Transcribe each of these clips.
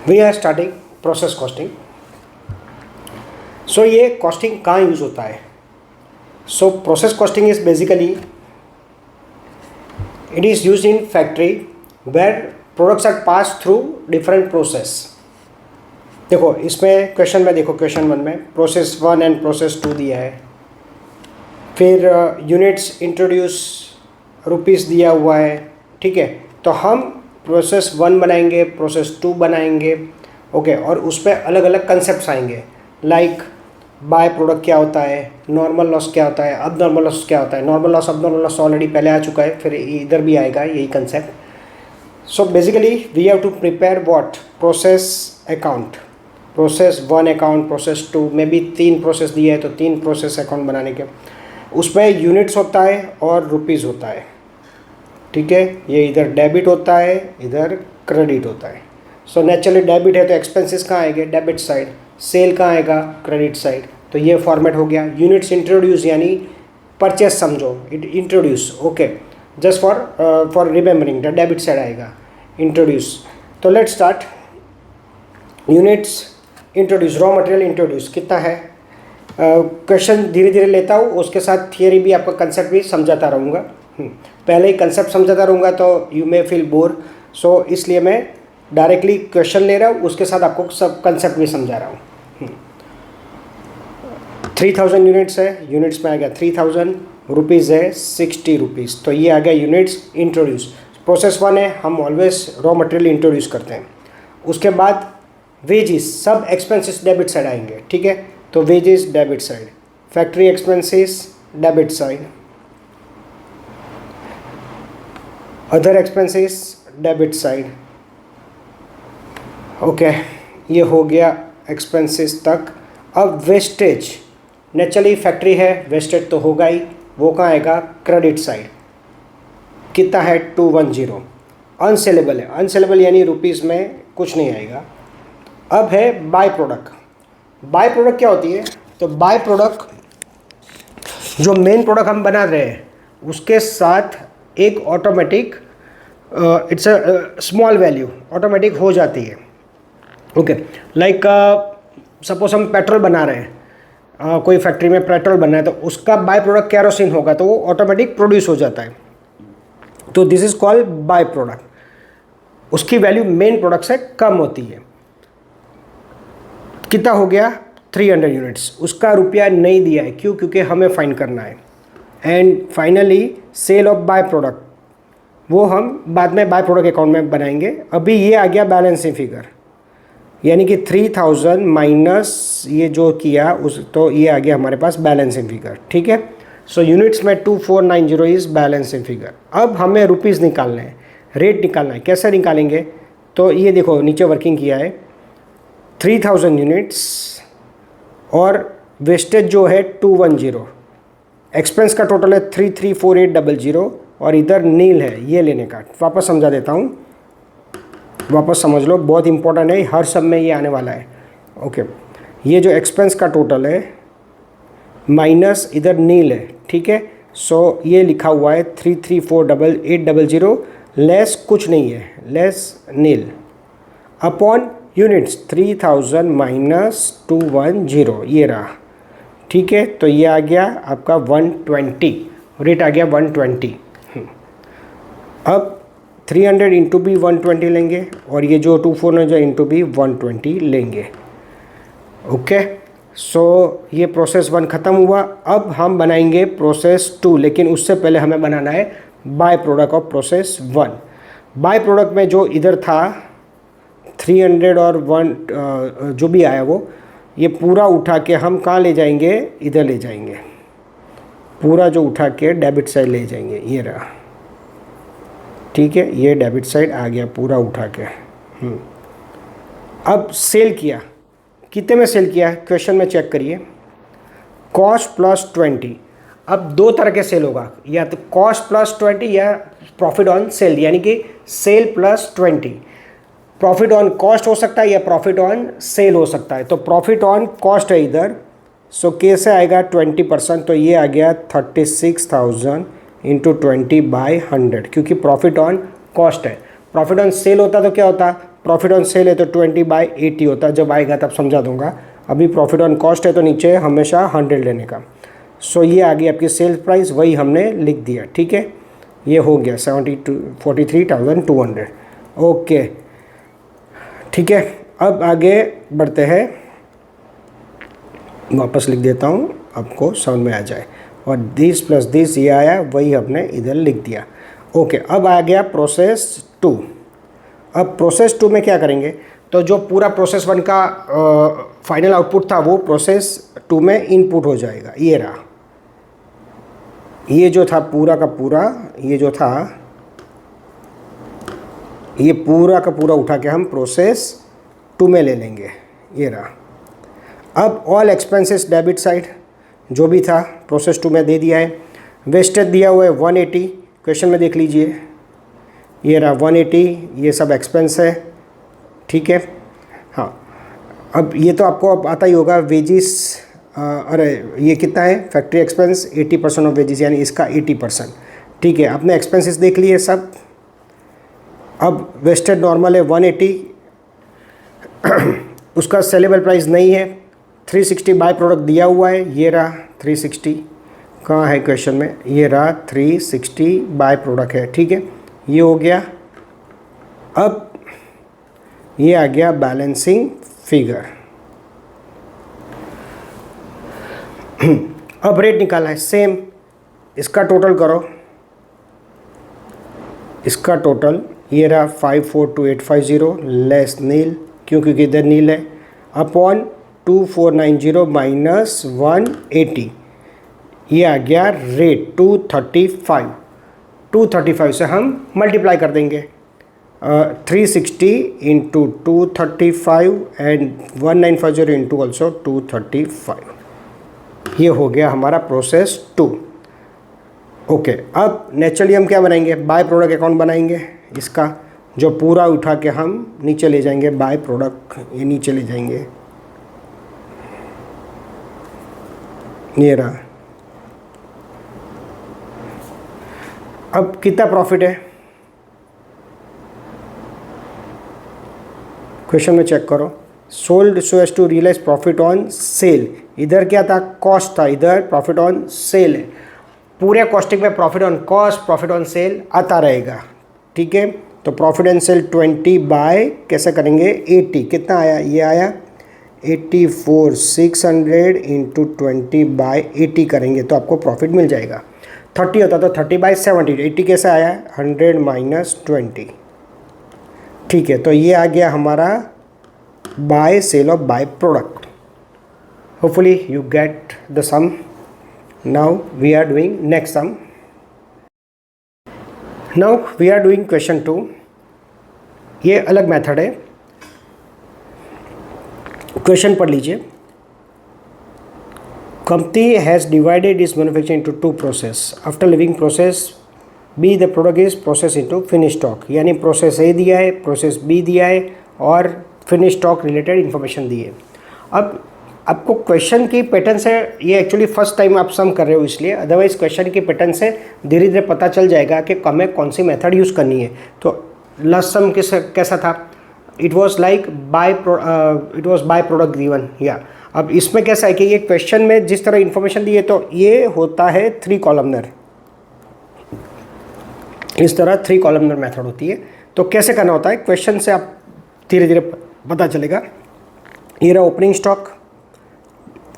We are starting process costing. So ये costing कहाँ use होता है? So process costing is basically it is use in factory where products are pass through different process. देखो इसमें question में, देखो question 1 में प्रोसेस 1 एंड प्रोसेस 2 दिया है, फिर यूनिट्स इंट्रोड्यूस रुपीस दिया हुआ है, ठीक है। तो हम प्रोसेस 1 बनाएंगे, प्रोसेस 2 बनाएंगे, ओके, और उस पर अलग अलग कंसेप्ट आएंगे, लाइक बाय प्रोडक्ट क्या होता है, नॉर्मल लॉस क्या होता है, अब नॉर्मल लॉस क्या होता है। नॉर्मल लॉस अब नॉर्मल लॉस ऑलरेडी पहले आ चुका है, फिर इधर भी आएगा यही concept. So basically we have to prepare what process account, process 1 account, process 2 में भी 3 प्रोसेस दिए है तो 3 प्रोसेस अकाउंट बनाने के, उसमें यूनिट्स होता है और रुपीज़ होता है, ठीक है। ये इधर डेबिट होता है, इधर क्रेडिट होता है। सो नेचुरली डेबिट है तो एक्सपेंसेस कहाँ आएंगे, डेबिट साइड, सेल कहाँ आएगा, क्रेडिट साइड। तो ये फॉर्मेट हो गया। यूनिट्स इंट्रोड्यूस यानी परचेस समझो, it introduce, okay, just for remembering the debit side आएगा इंट्रोड्यूस। तो let start. Units introduce, raw material introduce कितना है। क्वेश्चन धीरे धीरे लेता हूँ, उसके साथ थियरी भी, आपका कंसेप्ट भी समझाता रहूँगा। पहले ही कंसेप्ट समझाता रहूँगा तो यू मे फील बोर, सो इसलिए मैं डायरेक्टली क्वेश्चन ले रहा हूँ, उसके साथ आपको सब कंसेप्ट भी समझा रहा हूँ। 3000 यूनिट्स है, यूनिट्स में आ गया 3000, रुपीज़ है 60 रुपीज़, तो ये आ गया यूनिट्स इंट्रोड्यूस। प्रोसेस 1 है, हम ऑलवेज रॉ मटेरियल इंट्रोड्यूस करते हैं। उसके बाद वेजेस, सब एक्सपेंसेस डेबिट साइड आएंगे, ठीक है। तो wages debit side, factory expenses debit side, other expenses debit side, okay, ये हो गया एक्सपेंसेस तक। अब वेस्टेज, नेचुरली फैक्ट्री है, वेस्टेज तो होगा ही, वो कहाँ आएगा, क्रेडिट साइड। कितना है, 210। अनसेलेबल है, अनसेलेबल यानी रुपीज़ में कुछ नहीं आएगा। अब है बाय प्रोडक्ट। बाय प्रोडक्ट क्या होती है, तो बाय प्रोडक्ट जो मेन प्रोडक्ट हम बना रहे हैं उसके साथ एक automatic it's a small value automatic हो जाती है, ओके। लाइक सपोज हम पेट्रोल बना रहे हैं, कोई फैक्ट्री में पेट्रोल बनना है तो उसका बाय प्रोडक्ट कैरोसिन होगा तो वो ऑटोमेटिक प्रोड्यूस हो जाता है, तो this is called by product. उसकी वैल्यू मेन प्रोडक्ट से कम होती है। कितना हो गया, 300 यूनिट्स। उसका रुपया नहीं दिया है, क्यों, क्योंकि हमें फाइन करना है। And finally sale of by product, वो हम बाद में बाय प्रोडक्ट अकाउंट में बनाएंगे। अभी ये आ गया बैलेंसिंग फिगर, यानी कि 3000 माइनस ये जो किया उस, तो ये आ गया हमारे पास बैलेंसिंग फिगर, ठीक है। सो यूनिट्स में 2490 इज बैलेंसिंग फिगर। अब हमें रुपीज़ निकालना है, रेट निकालना है। कैसे निकालेंगे, तो ये देखो नीचे वर्किंग किया है, 3000 यूनिट्स और वेस्टेज जो है 210, एक्सपेंस का टोटल है 334800 और इधर नील है ये लेने का। वापस समझा देता हूँ, वापस समझ लो, बहुत इंपॉर्टेंट है, हर सब में ये आने वाला है, ओके। ये जो एक्सपेंस का टोटल है माइनस इधर नील है, ठीक है। सो ये लिखा हुआ है 334800 लेस कुछ नहीं है, लेस नील अपॉन यूनिट्स 3000 माइनस 210, ये रहा, ठीक है। तो ये आ गया आपका 120, रेट आ गया 120। अब 300 इंटू भी 120 लेंगे और ये जो 2490 इंटू भी 120 लेंगे, ओके। सो ये प्रोसेस 1 ख़त्म हुआ। अब हम बनाएंगे प्रोसेस 2, लेकिन उससे पहले हमें बनाना है by product of process 1। By product में जो इधर था 300 और 1 जो भी आया वो, ये पूरा उठा के हम कहाँ ले जाएंगे, इधर ले जाएंगे, पूरा जो उठा के डेबिट साइड ले जाएंगे, ये रहा, ठीक है। ये डेबिट साइड आ गया पूरा उठा के। अब सेल किया, कितने में सेल किया है, क्वेश्चन में चेक करिए, कॉस्ट प्लस 20। अब दो तरह के सेल होगा, या तो कॉस्ट प्लस 20 या प्रॉफिट ऑन सेल, यानी कि sale plus 20। Profit on cost हो सकता है या प्रॉफिट ऑन सेल हो सकता है। तो प्रॉफिट ऑन कॉस्ट है इधर, सो कैसे आएगा 20%, तो ये आ गया 36,000 इंटू 20/100, क्योंकि प्रॉफिट ऑन कॉस्ट है। प्रॉफिट ऑन सेल होता तो क्या होता, प्रॉफिट ऑन सेल है तो 20/80 होता है, जब आएगा तब समझा दूंगा। अभी प्रॉफिट ऑन कॉस्ट है तो नीचे हमेशा 100 लेने का। सो ये आ गई आपकी सेल्स प्राइस, वही हमने लिख दिया, ठीक है। ये हो गया 43,200। ओके ठीक है, अब आगे बढ़ते हैं, वापस लिख देता हूँ आपको समझ में आ जाए। और दिस प्लस दिस ये आया, वही हमने इधर लिख दिया। ओके, अब आ गया प्रोसेस 2। अब प्रोसेस 2 में क्या करेंगे, तो जो पूरा प्रोसेस 1 का फाइनल आउटपुट था वो प्रोसेस 2 में इनपुट हो जाएगा। ये रहा, ये जो था पूरा का पूरा, ये जो था ये पूरा का पूरा उठा के हम प्रोसेस 2 में ले लेंगे। ये रहा। अब ऑल एक्सपेंसेस डेबिट साइड जो भी था प्रोसेस 2 में दे दिया है। वेस्टेज दिया हुआ है 180, क्वेश्चन में देख लीजिए, ये रहा 180, ये सब एक्सपेंस है, ठीक है। हाँ, अब ये तो आपको अब आता ही होगा, वेजिस, अरे ये कितना है, फैक्ट्री एक्सपेंस 80% ऑफ वेजिस, यानी इसका 80%, ठीक है। आपने एक्सपेंसेस देख लिए सब। अब वेस्टेड नॉर्मल है 180, उसका सेलेबल प्राइस नहीं है। 360 बाय प्रोडक्ट दिया हुआ है, ये रहा 360, कहाँ है क्वेश्चन में, ये रहा 360 बाय प्रोडक्ट है, ठीक है। ये हो गया। अब ये आ गया बैलेंसिंग फिगर। अब रेट निकालना है, सेम इसका टोटल करो, इसका टोटल ये रहा 542850 लेस नील, क्योंकि इधर नील है, अपॉन 2490 माइनस 180, ये आ गया रेट 235। 235 से हम मल्टीप्लाई कर देंगे, 360 इंटू 235 एंड 1950 इंटू ऑल्सो 235। ये हो गया हमारा प्रोसेस 2। ओके, अब नेचुरली हम क्या बनाएंगे, बाय प्रोडक्ट अकाउंट बनाएंगे। इसका जो पूरा उठा के हम नीचे ले जाएंगे, बाय प्रोडक्ट, ये नीचे ले जाएंगे, ये रहा। अब कितना प्रॉफिट है, क्वेश्चन में चेक करो। Sold so as to realise profit on sale, इधर क्या था, कॉस्ट था, इधर प्रॉफिट ऑन सेल है। पूरे कॉस्टिंग में profit on cost, profit on cell आता रहेगा, ठीक है। तो प्रॉफिट ऑन सेल 20 बाय कैसे करेंगे 80, कितना आया, ये आया 84,600 इंटू 20 बाय 80 करेंगे तो आपको प्रॉफिट मिल जाएगा। 30 होता तो 30/70, 80 कैसे आया, 100 माइनस 20, ठीक है। तो ये आ गया हमारा by sale of by product. Hopefully you get the sum. Now we are doing next sum. Now we are doing question 2। ये अलग मेथड है, क्वेश्चन पढ़ लीजिए। Company has divided its manufacturing into 2 process. After leaving process B the product is process into finish stock, यानी process A दिया है, process B दिया है और फिनिश स्टॉक रिलेटेड इन्फॉर्मेशन दी है। अब आपको क्वेश्चन की पैटर्न से, ये एक्चुअली फर्स्ट टाइम आप सम कर रहे हो इसलिए, अदरवाइज क्वेश्चन की पैटर्न से धीरे धीरे पता चल जाएगा कि हमें कौन सी मेथड यूज़ करनी है। तो लास्ट सम कैसा था, it was like by product given, या अब इसमें कैसा है कि ये क्वेश्चन में जिस तरह इन्फॉर्मेशन दी है तो ये होता है 3 कॉलमनर, इस तरह 3 कॉलमनर मेथड होती है। तो कैसे करना होता है, क्वेश्चन से आप धीरे धीरे पता चलेगा। ये रहा ओपनिंग स्टॉक,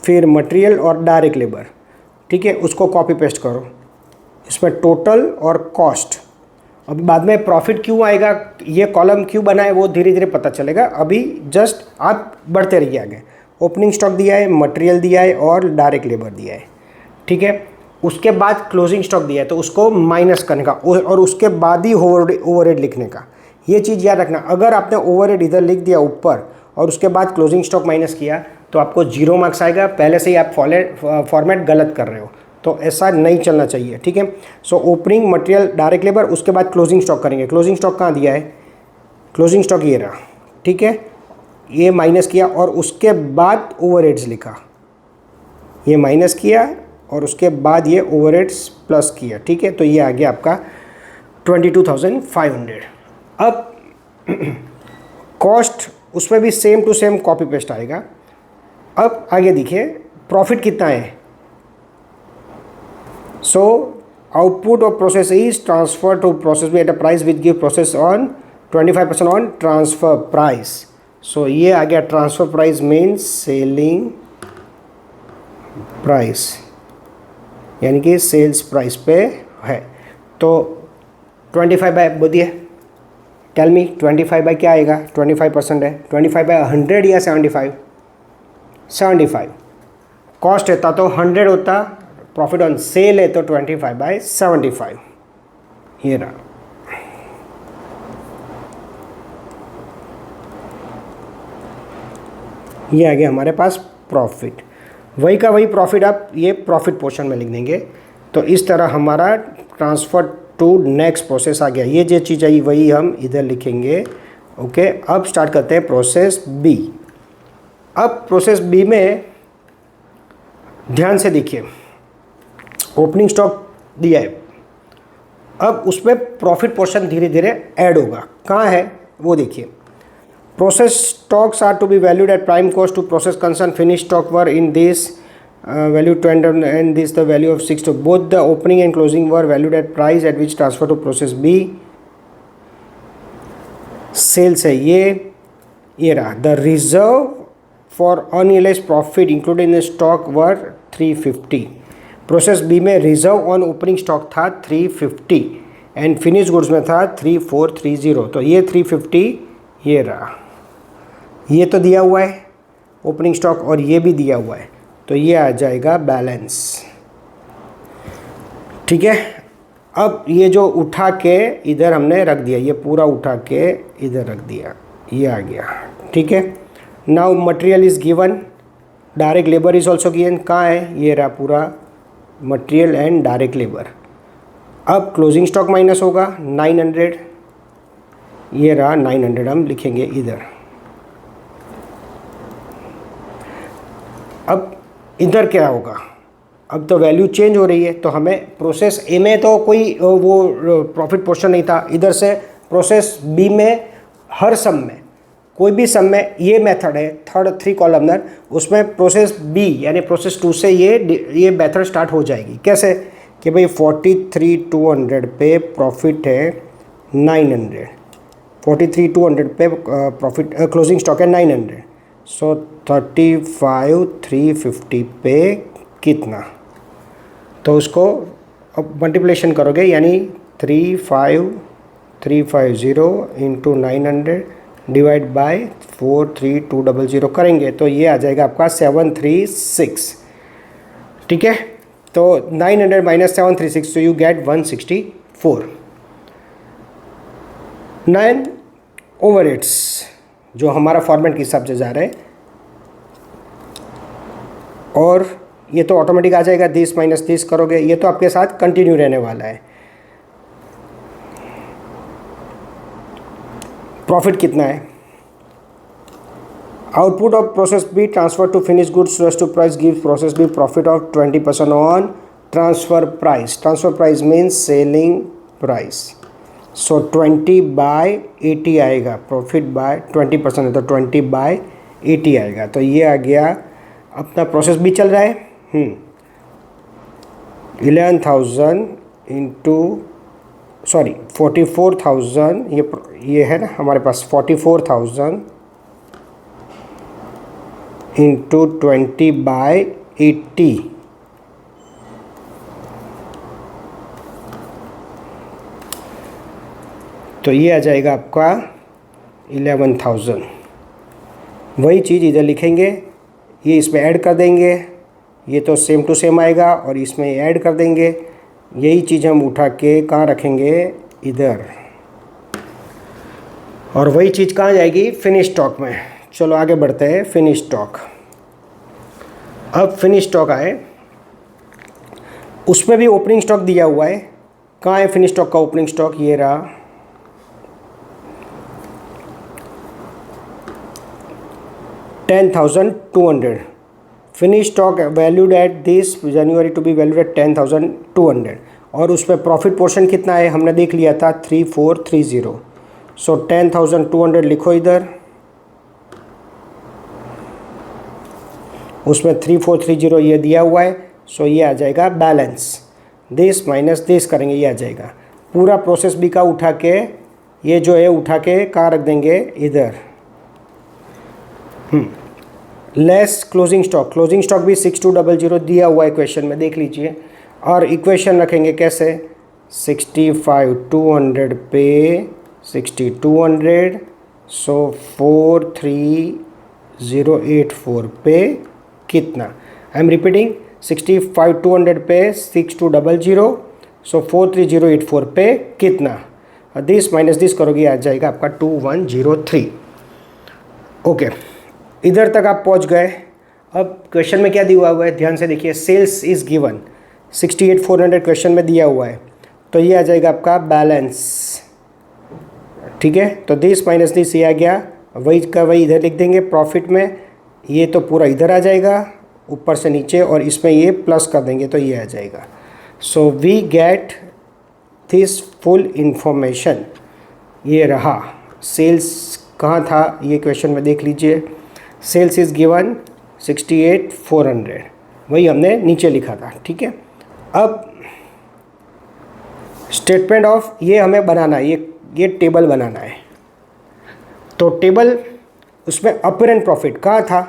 फिर मटेरियल और डायरेक्ट लेबर, ठीक है, उसको कॉपी पेस्ट करो। इसमें टोटल और कॉस्ट, अब बाद में प्रॉफिट क्यों आएगा, ये कॉलम क्यों बना है वो धीरे धीरे पता चलेगा, अभी जस्ट आप बढ़ते रहिए आगे। ओपनिंग स्टॉक दिया है, मटेरियल दिया है और डायरेक्ट लेबर दिया है, ठीक है। उसके बाद क्लोजिंग स्टॉक दिया है तो उसको माइनस करने का और उसके बाद ही ओवरहेड लिखने का। ये चीज़ याद रखना, अगर आपने ओवरहेड इधर लिख दिया ऊपर और उसके बाद क्लोजिंग स्टॉक माइनस किया तो आपको 0 मार्क्स आएगा, पहले से ही आप फॉर्मेट गलत कर रहे हो, तो ऐसा नहीं चलना चाहिए, ठीक है। So opening, material, direct labour, उसके बाद क्लोजिंग स्टॉक करेंगे। क्लोजिंग स्टॉक कहाँ दिया है, क्लोजिंग स्टॉक ये रहा, ठीक है, ये माइनस किया और उसके बाद ओवरहेड्स लिखा, ये माइनस किया और उसके बाद ये ओवरहेड्स प्लस किया, ठीक है। तो ये आ गया आपका 22,500। अब कॉस्ट उसमें भी same to same copy paste आएगा। अब आगे देखिए प्रॉफिट कितना है। So output of process is transfer to process B at a price which give process on 25% on transfer price. So ये आ गया transfer price means selling price, यानी कि सेल्स प्राइस पे है। तो 25 बाय बोलिए, टेल मी 25 बाय क्या आएगा, 25% है, 25 बाय 100 या 75? 75 कॉस्ट रहता तो 100 होता, प्रॉफिट ऑन सेल है तो 25 बाय 75। ये रहा। ये आ गया हमारे पास प्रॉफिट। वही का वही प्रॉफिट आप ये प्रॉफिट पोर्शन में लिख देंगे। तो इस तरह हमारा ट्रांसफ़र टू नेक्स्ट प्रोसेस आ गया। ये जो चीज़ आई वही हम इधर लिखेंगे। ओके, अब स्टार्ट करते हैं प्रोसेस बी। अब प्रोसेस बी में ध्यान से देखिए, ओपनिंग स्टॉक दिया है, अब उसमें प्रॉफिट पोर्शन धीरे धीरे ऐड होगा। कहाँ है वो देखिए। Process stocks are to be valued at prime cost to process concerned finished stock were in this value 20 and this the value of 6. So both the opening and closing were valued at price at which transfer to process B. Sales है ये रहा। The reserve for unrealized profit included in the stock were 350. Process B में reserve on opening stock था 350 and finished goods में था 3430। तो ये 350 ये रहा। ये तो दिया हुआ है ओपनिंग स्टॉक और ये भी दिया हुआ है, तो ये आ जाएगा बैलेंस। ठीक है, अब ये जो उठा के इधर हमने रख दिया, ये पूरा उठा के इधर रख दिया, ये आ गया। ठीक है, now material is given, direct labour is also given. कहाँ है, ये रहा पूरा मटेरियल एंड डायरेक्ट लेबर। अब क्लोजिंग स्टॉक माइनस होगा 900, ये रहा 900 हम लिखेंगे इधर। अब इधर क्या होगा, अब तो वैल्यू चेंज हो रही है, तो हमें प्रोसेस ए में तो कोई वो प्रॉफिट पोर्शन नहीं था, इधर से प्रोसेस बी में हर सम में कोई भी सम में ये मेथड है थर्ड 3 कॉलमनर, उसमें प्रोसेस बी यानी प्रोसेस 2 से ये मेथड स्टार्ट हो जाएगी। कैसे कि भाई 43,200 पे प्रॉफिट है 900, 43,200 पे प्रॉफिट क्लोजिंग स्टॉक है 900। सो 35,350 पे कितना, तो उसको अब मल्टीप्लिकेशन करोगे यानी 35,350 इंटू 900 डिवाइड बाय 43,200 करेंगे तो ये आ जाएगा आपका 736। ठीक है, तो 900 माइनस 736, तो यू गेट 164। 9 ओवरहेड्स जो हमारा फॉर्मेट के हिसाब से जा रहा है, और ये तो ऑटोमेटिक आ जाएगा 30 माइनस 30 करोगे, ये तो आपके साथ कंटिन्यू रहने वाला है। प्रॉफिट कितना है, output of process B transfer to finish goods to price give process B profit of 20% on transfer price. Transfer price means selling price. So 20 by 80 आएगा, प्रॉफिट बाय 20% है तो 20 बाय 80 आएगा। तो ये आ गया अपना प्रोसेस भी चल रहा है 11,000 इंटू 44,000, ये है ना हमारे पास 44,000 इंटू 20 बाय 80, तो ये आ जाएगा आपका 11,000। वही चीज़ इधर लिखेंगे, ये इसमें ऐड कर देंगे, ये तो सेम टू सेम आएगा और इसमें ऐड कर देंगे। यही चीज़ हम उठा के कहाँ रखेंगे, इधर, और वही चीज़ कहाँ जाएगी, फिनिश स्टॉक में। चलो आगे बढ़ते हैं, फिनिश स्टॉक। अब फिनिश स्टॉक आए, उसमें भी ओपनिंग स्टॉक दिया हुआ है। कहाँ है फिनिश स्टॉक का ओपनिंग स्टॉक, ये रहा। $10,200 finish stock valued at this January to be valued at 10,200, और उसमें प्रॉफिट पोर्शन कितना है हमने देख लिया था 3430। सो 10,200 लिखो इधर, उसमें 3430 ये दिया हुआ है, सो ये आ जाएगा बैलेंस, दिस माइनस दिस करेंगे, ये आ जाएगा। पूरा प्रोसेस बी का उठा के ये जो है उठा के कहाँ रख देंगे, इधर। लेस क्लोजिंग स्टॉक भी 6200 दिया हुआ है इक्वेशन में, देख लीजिए। और इक्वेशन रखेंगे कैसे, 65,200 पे 6200, सो 43084 पे कितना, आई एम रिपीटिंग, 65,200 पे 6200, सो 43084 पे कितना, दिस माइनस दिस करोगे आ जाएगा आपका 2103। ओके, इधर तक आप पहुंच गए। अब क्वेश्चन में क्या दिया हुआ है, ध्यान से देखिए, सेल्स इज गिवन 68,400 क्वेश्चन में दिया हुआ है, तो ये आ जाएगा आपका बैलेंस, ठीक है। तो दिस माइनस दिस ये आ गया, वही का वही इधर लिख देंगे। प्रॉफिट में ये तो पूरा इधर आ जाएगा ऊपर से नीचे, और इसमें ये प्लस कर देंगे तो ये आ जाएगा। So we get this full information. ये रहा सेल्स कहाँ था, ये क्वेश्चन में देख लीजिए, सेल्स इज़ गिवन 68,400, वही हमने नीचे लिखा था, ठीक है। अब स्टेटमेंट ऑफ ये हमें बनाना है, ये टेबल बनाना है। तो टेबल उसमें अपरेंट प्रॉफिट कहाँ था,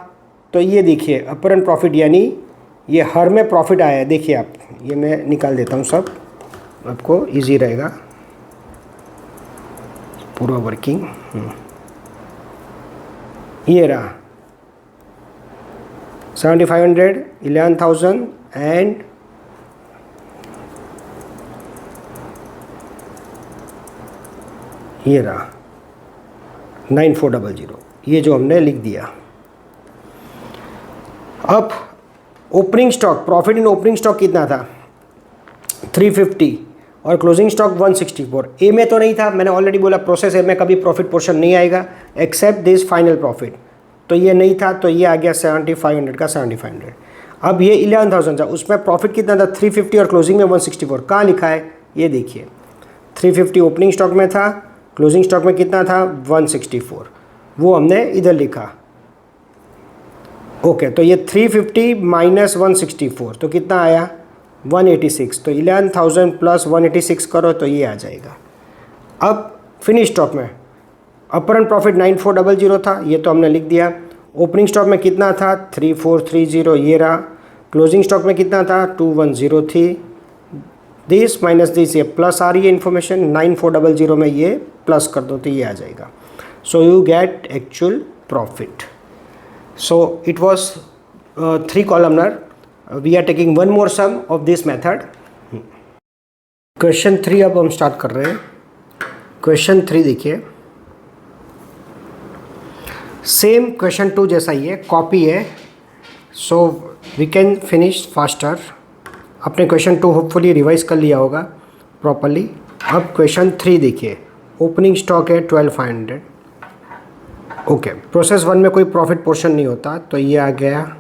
तो ये देखिए अपरेंट प्रॉफिट यानी ये हर में प्रॉफिट आया है, देखिए आप, ये मैं निकाल देता हूँ, सब आपको इजी रहेगा पूरा वर्किंग। ये रहा 7500, 11,000 एंड ये रहा 9400, ये जो हमने लिख दिया। अब opening stock, profit in opening stock कितना था, 350, और क्लोजिंग स्टॉक 164। ए में तो नहीं था, मैंने ऑलरेडी बोला प्रोसेस ए में कभी प्रॉफिट पोर्शन नहीं आएगा एक्सेप्ट दिस फाइनल प्रॉफिट, तो ये नहीं था, तो ये आ गया 7500 का 7500। अब ये 11,000 था, उसमें प्रॉफिट कितना था 350 और क्लोजिंग में 164। कहाँ लिखा है ये देखिए, 350 ओपनिंग स्टॉक में था, क्लोजिंग स्टॉक में कितना था 164, वो हमने इधर लिखा। ओके, तो ये 350 माइनस 164 तो कितना आया 186, तो 11,000 प्लस 186 करो तो ये आ जाएगा। अब फिनिश स्टॉक में अपरेंट प्रॉफिट 9400 था, ये तो हमने लिख दिया। ओपनिंग स्टॉक में कितना था 3430, ये रहा। क्लोजिंग स्टॉक में कितना था 2103, दिस माइनस दिस, ये प्लस आ रही है इन्फॉर्मेशन, 9400 में ये प्लस कर दो तो ये आ जाएगा। So you get actual profit. So it was 3 columnar. We are taking one more sum of this method. Question 3 अब हम स्टार्ट कर रहे हैं। क्वेश्चन 3 देखिए, सेम क्वेश्चन 2 जैसा ही है, कॉपी है, so we can finish faster. आपने क्वेश्चन 2 होपफुली रिवाइज कर लिया होगा प्रॉपरली। अब क्वेश्चन 3 देखिए, ओपनिंग स्टॉक है 12,500। ओके, प्रोसेस 1 में कोई प्रॉफिट पोर्शन नहीं होता, तो ये आ गया।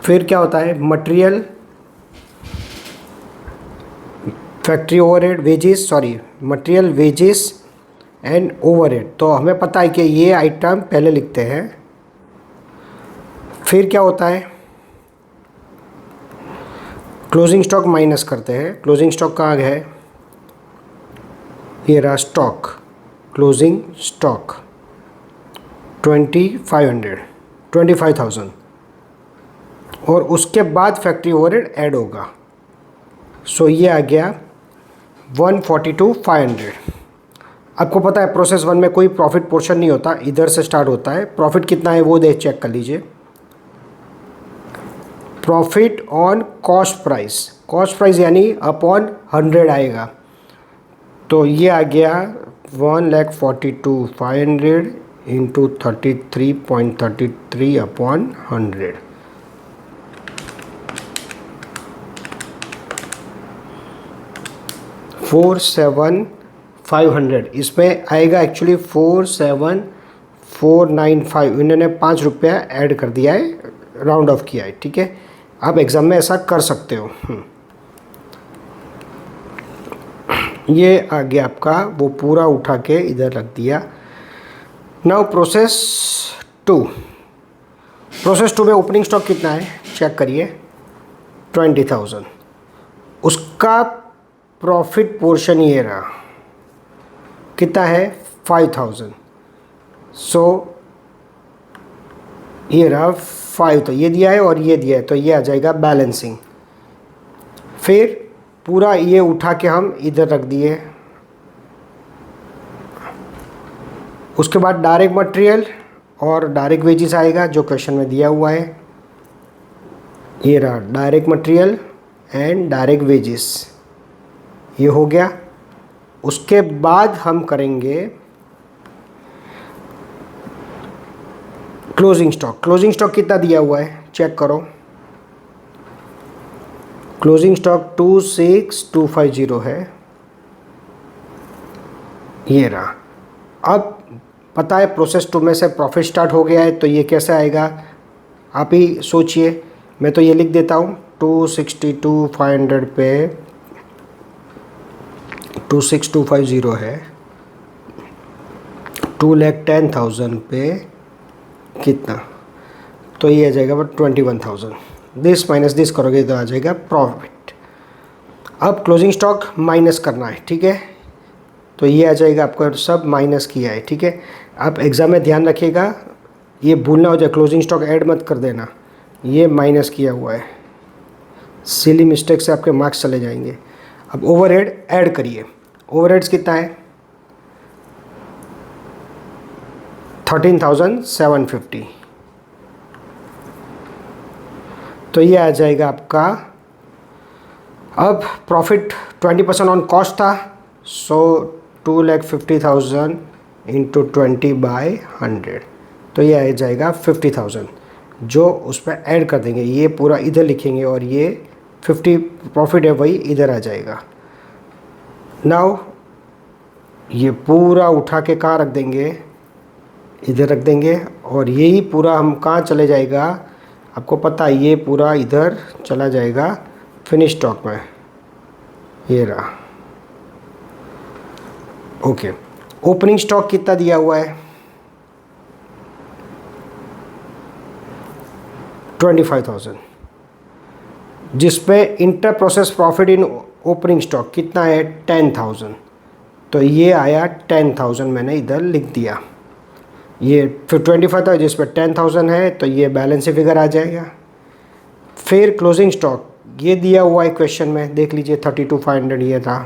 फिर क्या होता है, material, factory overhead, wages, sorry material, wages and overhead, तो हमें पता है कि ये आइटम पहले लिखते हैं। फिर क्या होता है, क्लोजिंग स्टॉक माइनस करते हैं। क्लोजिंग स्टॉक कहाँ है, ये रहा स्टॉक, क्लोजिंग स्टॉक 25,000, और उसके बाद फैक्ट्री ओवरहेड ऐड होगा, सो ये आ गया 142,500। आपको पता है प्रोसेस 1 में कोई प्रॉफिट पोर्शन नहीं होता, इधर से स्टार्ट होता है। प्रॉफिट कितना है वो चेक कर लीजिए, profit on cost price, cost price यानी अपॉन 100 आएगा, तो ये आ गया 1,42,500 इंटू 33.33 अपॉन 100। $47,500 इसमें आएगा, एक्चुअली 47,495, इन्होंने 5 रुपया ऐड कर दिया है, राउंड ऑफ किया है, ठीक है। आप एग्ज़ाम में ऐसा कर सकते हो। ये आ गया आपका, वो पूरा उठा के इधर रख दिया। नाउ प्रोसेस 2, प्रोसेस 2 में ओपनिंग स्टॉक कितना है चेक करिए, 20,000। उसका प्रॉफिट पोर्शन ये रहा, कितना है 5,000। सो ये रहा 5, तो ये दिया है और ये दिया है, तो ये आ जाएगा बैलेंसिंग। फिर पूरा ये उठा के हम इधर रख दिए। उसके बाद डायरेक्ट मटेरियल और डायरेक्ट वेजेस आएगा जो क्वेश्चन में दिया हुआ है। ये रहा direct material and direct wages, ये हो गया। उसके बाद हम करेंगे क्लोजिंग स्टॉक। क्लोजिंग स्टॉक कितना दिया हुआ है चेक करो। क्लोजिंग स्टॉक 26,250 है, ये रहा। अब पता है प्रोसेस 2 में से प्रॉफिट स्टार्ट हो गया है, तो ये कैसे आएगा आप ही सोचिए। मैं तो ये लिख देता हूँ 262,500 पे 26,250 है, 2,10,000 पे कितना, तो ये आ जाएगा 21,000। दिस माइनस दिस करोगे तो आ जाएगा प्रॉफिट। अब क्लोजिंग स्टॉक माइनस करना है, ठीक है। तो ये आ जाएगा, आपको सब माइनस किया है, ठीक है। आप एग्ज़ाम में ध्यान रखिएगा, ये भूलना हो जाए, क्लोजिंग स्टॉक ऐड मत कर देना, ये माइनस किया हुआ है। सिली मिस्टेक से आपके मार्क्स चले जाएंगे। अब ओवरहेड ऐड करिए। ओवरहेड्स कितना है 13,750, तो ये आ जाएगा आपका। अब प्रॉफिट 20% ऑन कॉस्ट था, सो 2,50,000 इंटू 20/100, तो ये आ जाएगा 50,000, जो उस पर ऐड कर देंगे। ये पूरा इधर लिखेंगे और ये 50 प्रॉफिट है वही इधर आ जाएगा। नाउ ये पूरा उठा के कहाँ रख देंगे, इधर रख देंगे, और यही पूरा हम कहाँ चले जाएगा आपको पता है, ये पूरा इधर चला जाएगा फिनिश स्टॉक में, ये रहा। ओके, ओपनिंग स्टॉक कितना दिया हुआ है 25,000, जिसपे inter process profit in opening stock कितना है 10,000, तो ये आया 10,000, मैंने इधर लिख दिया। ये फिर 25 था जिस पर 10,000 है, तो ये बैलेंस फिगर आ जाएगा। फिर क्लोजिंग स्टॉक ये दिया हुआ है क्वेश्चन में, देख लीजिए 32,500 ये था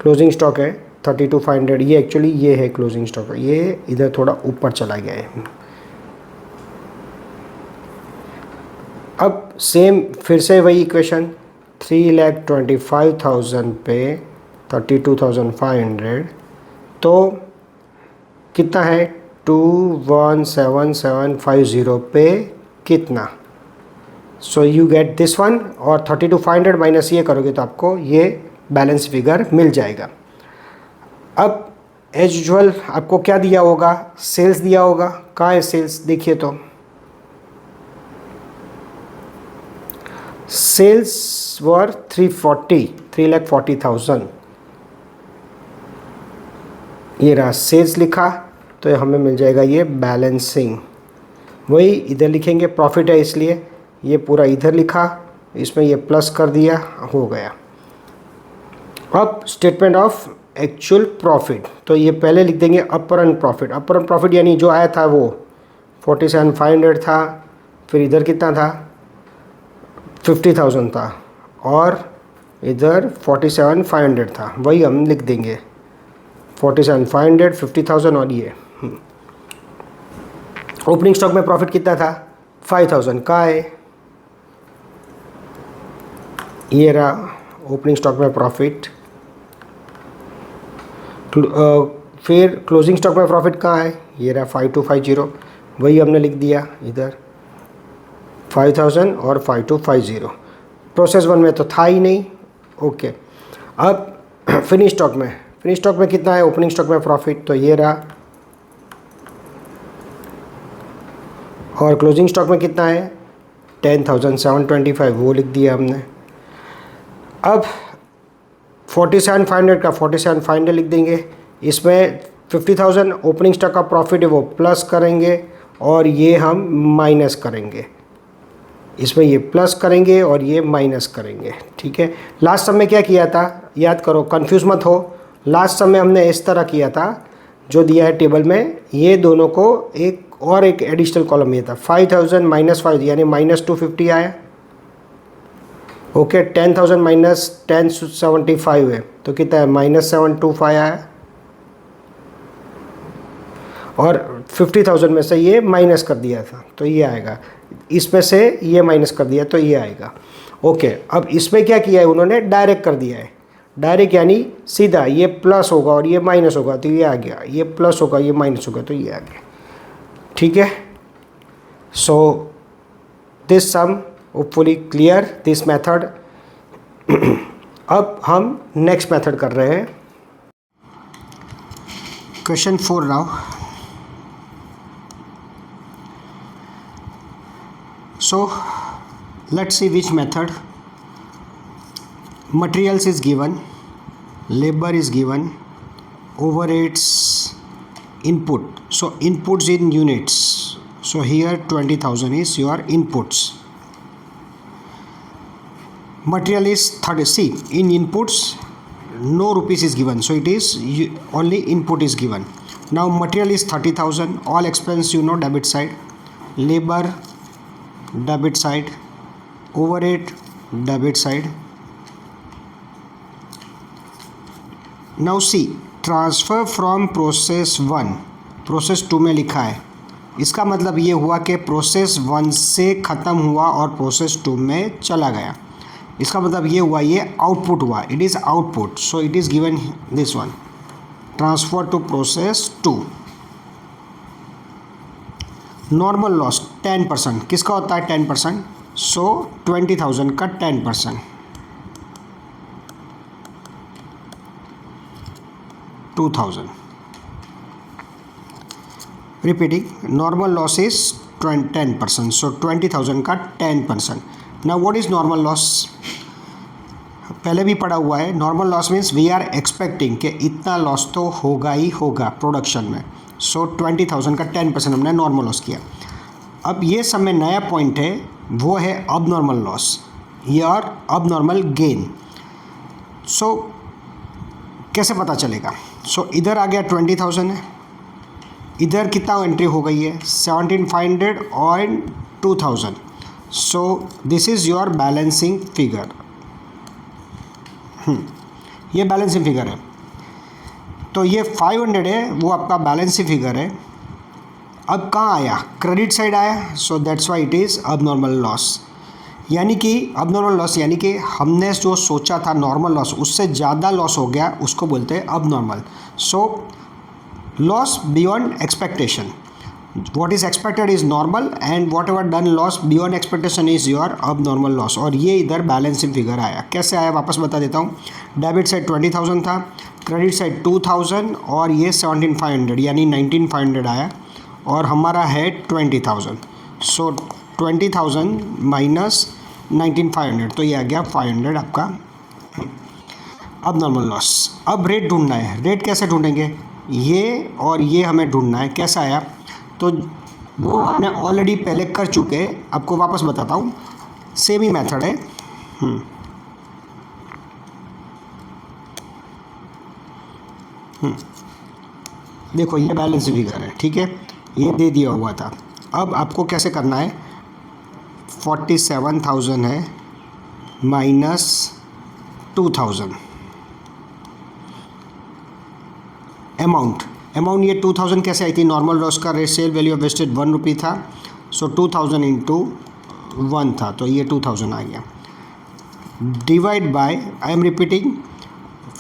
क्लोजिंग स्टॉक है 32,500, ये एक्चुअली ये है क्लोजिंग स्टॉक, ये इधर थोड़ा ऊपर चला गया है। अब सेम फिर से वही इक्वेशन, 3,25,000 पे 32,500, तो कितना है 2,17,750 पे कितना, सो यू गेट दिस वन, और 32,500 माइनस ये करोगे तो आपको ये बैलेंस फिगर मिल जाएगा। अब एज यूजुअल आपको क्या दिया होगा, सेल्स दिया होगा, कहाँ है सेल्स देखिए, तो सेल्स वर 3,40,000, ये रहा सेल्स लिखा, तो हमें मिल जाएगा ये बैलेंसिंग। वही इधर लिखेंगे, प्रॉफिट है इसलिए ये पूरा इधर लिखा, इसमें ये प्लस कर दिया, हो गया। अब स्टेटमेंट ऑफ एक्चुअल प्रॉफिट, तो ये पहले लिख देंगे अपरंट प्रॉफिट। अपरंट प्रॉफिट यानी जो आया था वो 47,500 था, फिर इधर कितना था 50,000 था, और इधर 47,500 था, वही हम लिख देंगे 47,500, 50,000 और ये। ओपनिंग स्टॉक में प्रॉफिट कितना था 5,000 का है, ये रहा ओपनिंग स्टॉक में प्रॉफिट। फिर क्लोजिंग स्टॉक में प्रॉफिट कहाँ है, ये रहा 5,250, वही हमने लिख दिया इधर 5,000 और 5,250। प्रोसेस 1 में तो था ही नहीं। ओके, अब फिनिश स्टॉक में, फिनिश स्टॉक में कितना है ओपनिंग स्टॉक में प्रॉफिट, तो ये रहा, और क्लोजिंग स्टॉक में कितना है 10,725, वो लिख दिया हमने। अब 47,500 का 47,500 लिख देंगे, इसमें 50,000 ओपनिंग स्टॉक का प्रॉफिट है वो प्लस करेंगे, और ये हम माइनस करेंगे, इसमें ये प्लस करेंगे और ये माइनस करेंगे, ठीक है। लास्ट सम में क्या किया था, याद करो, कंफ्यूज मत हो। लास्ट सम में हमने इस तरह किया था, जो दिया है टेबल में, ये दोनों को एक एडिशनल कॉलम ये था, 5000 माइनस 5 यानी माइनस 250 आया। ओके, 10,000 माइनस 1075 है तो कितना है, माइनस 725 आया। और 50,000 में से ये माइनस कर दिया था तो ये आएगा, इसमें से ये माइनस कर दिया तो ये आएगा। ओके, अब इसमें क्या किया है उन्होंने, डायरेक्ट कर दिया है। डायरेक्ट यानी सीधा, ये प्लस होगा और ये माइनस होगा तो ये आ गया, ये प्लस होगा ये माइनस होगा तो ये आ गया, ठीक है। So this sum hopefully clear, this method. अब हम नेक्स्ट मेथड कर रहे हैं, question 4 now. So let's see which method. Materials is given, labor is given, overheads, input. So inputs in units. So here 20,000 is your inputs. Material is 30. See, in inputs no rupees is given, so it is only input is given. Now material is 30,000. All expense you know, debit side. Labor debit side, overhead debit side. Now see, transfer from process 1 process 2 में लिखा है, इसका मतलब ये हुआ कि process 1 से ख़त्म हुआ और प्रोसेस 2 में चला गया। इसका मतलब ये हुआ, ये आउटपुट हुआ, it is output, so it is given this one, transfer to process 2। Normal loss 10%, किसका होता है 10%, सो 20,000 का 10%, 2,000। Repeating, normal loss is 10%, so 20,000 का 10%। Now what is normal loss, पहले भी पढ़ा हुआ है। Normal loss means we are expecting कि इतना लॉस तो होगा ही होगा प्रोडक्शन में, सो 20,000 का 10% हमने नॉर्मल लॉस किया। अब ये सब में नया पॉइंट है, वो है अब नॉर्मल लॉस या अब नॉर्मल गेन। सो कैसे पता चलेगा, सो इधर आ गया 20,000 है, इधर कितना एंट्री हो गई है 17,500 और 2,000, so this is your balancing figure. ये बैलेंसिंग फिगर है, तो ये 500 है, वो आपका बैलेंसिंग फिगर है। अब कहाँ आया, क्रेडिट साइड आया, so that's why it is अब नॉर्मल लॉस। यानी कि अब नॉर्मल लॉस यानी कि हमने जो सोचा था नॉर्मल लॉस उससे ज़्यादा लॉस हो गया, उसको बोलते हैं अब normal. So loss beyond expectation, what is expected is normal and whatever done loss beyond expectation is your abnormal loss। और ये इधर बैलेंसिंग फिगर आया, कैसे आया वापस बता देता हूँ। डेबिट साइड 20,000 था, क्रेडिट साइड 2,000 और ये 17,500 यानी 19,500 आया और हमारा है 20,000, सो 20,000 माइनस 19,500 तो ये आ गया 500 आपका अब नॉर्मल लॉस। अब रेट ढूंढना है, रेट कैसे ढूंढेंगे, ये और ये हमें ढूंढना है। कैसा आया, तो वो आपने ऑलरेडी पहले कर चुके हैं, आपको वापस बताता हूँ, सेम ही मेथड है। देखो ये बैलेंस फिगर है, ठीक है, ये दे दिया हुआ था। अब आपको कैसे करना है, 47,000 है माइनस 2,000 अमाउंट ये 2,000 कैसे आई थी, नॉर्मल लॉस का सेल वैल्यू ऑफ वेस्टेज 1 रुपी था, सो 2,000 इंटू 1 था तो ये 2,000 आ गया, divide by, I am repeating,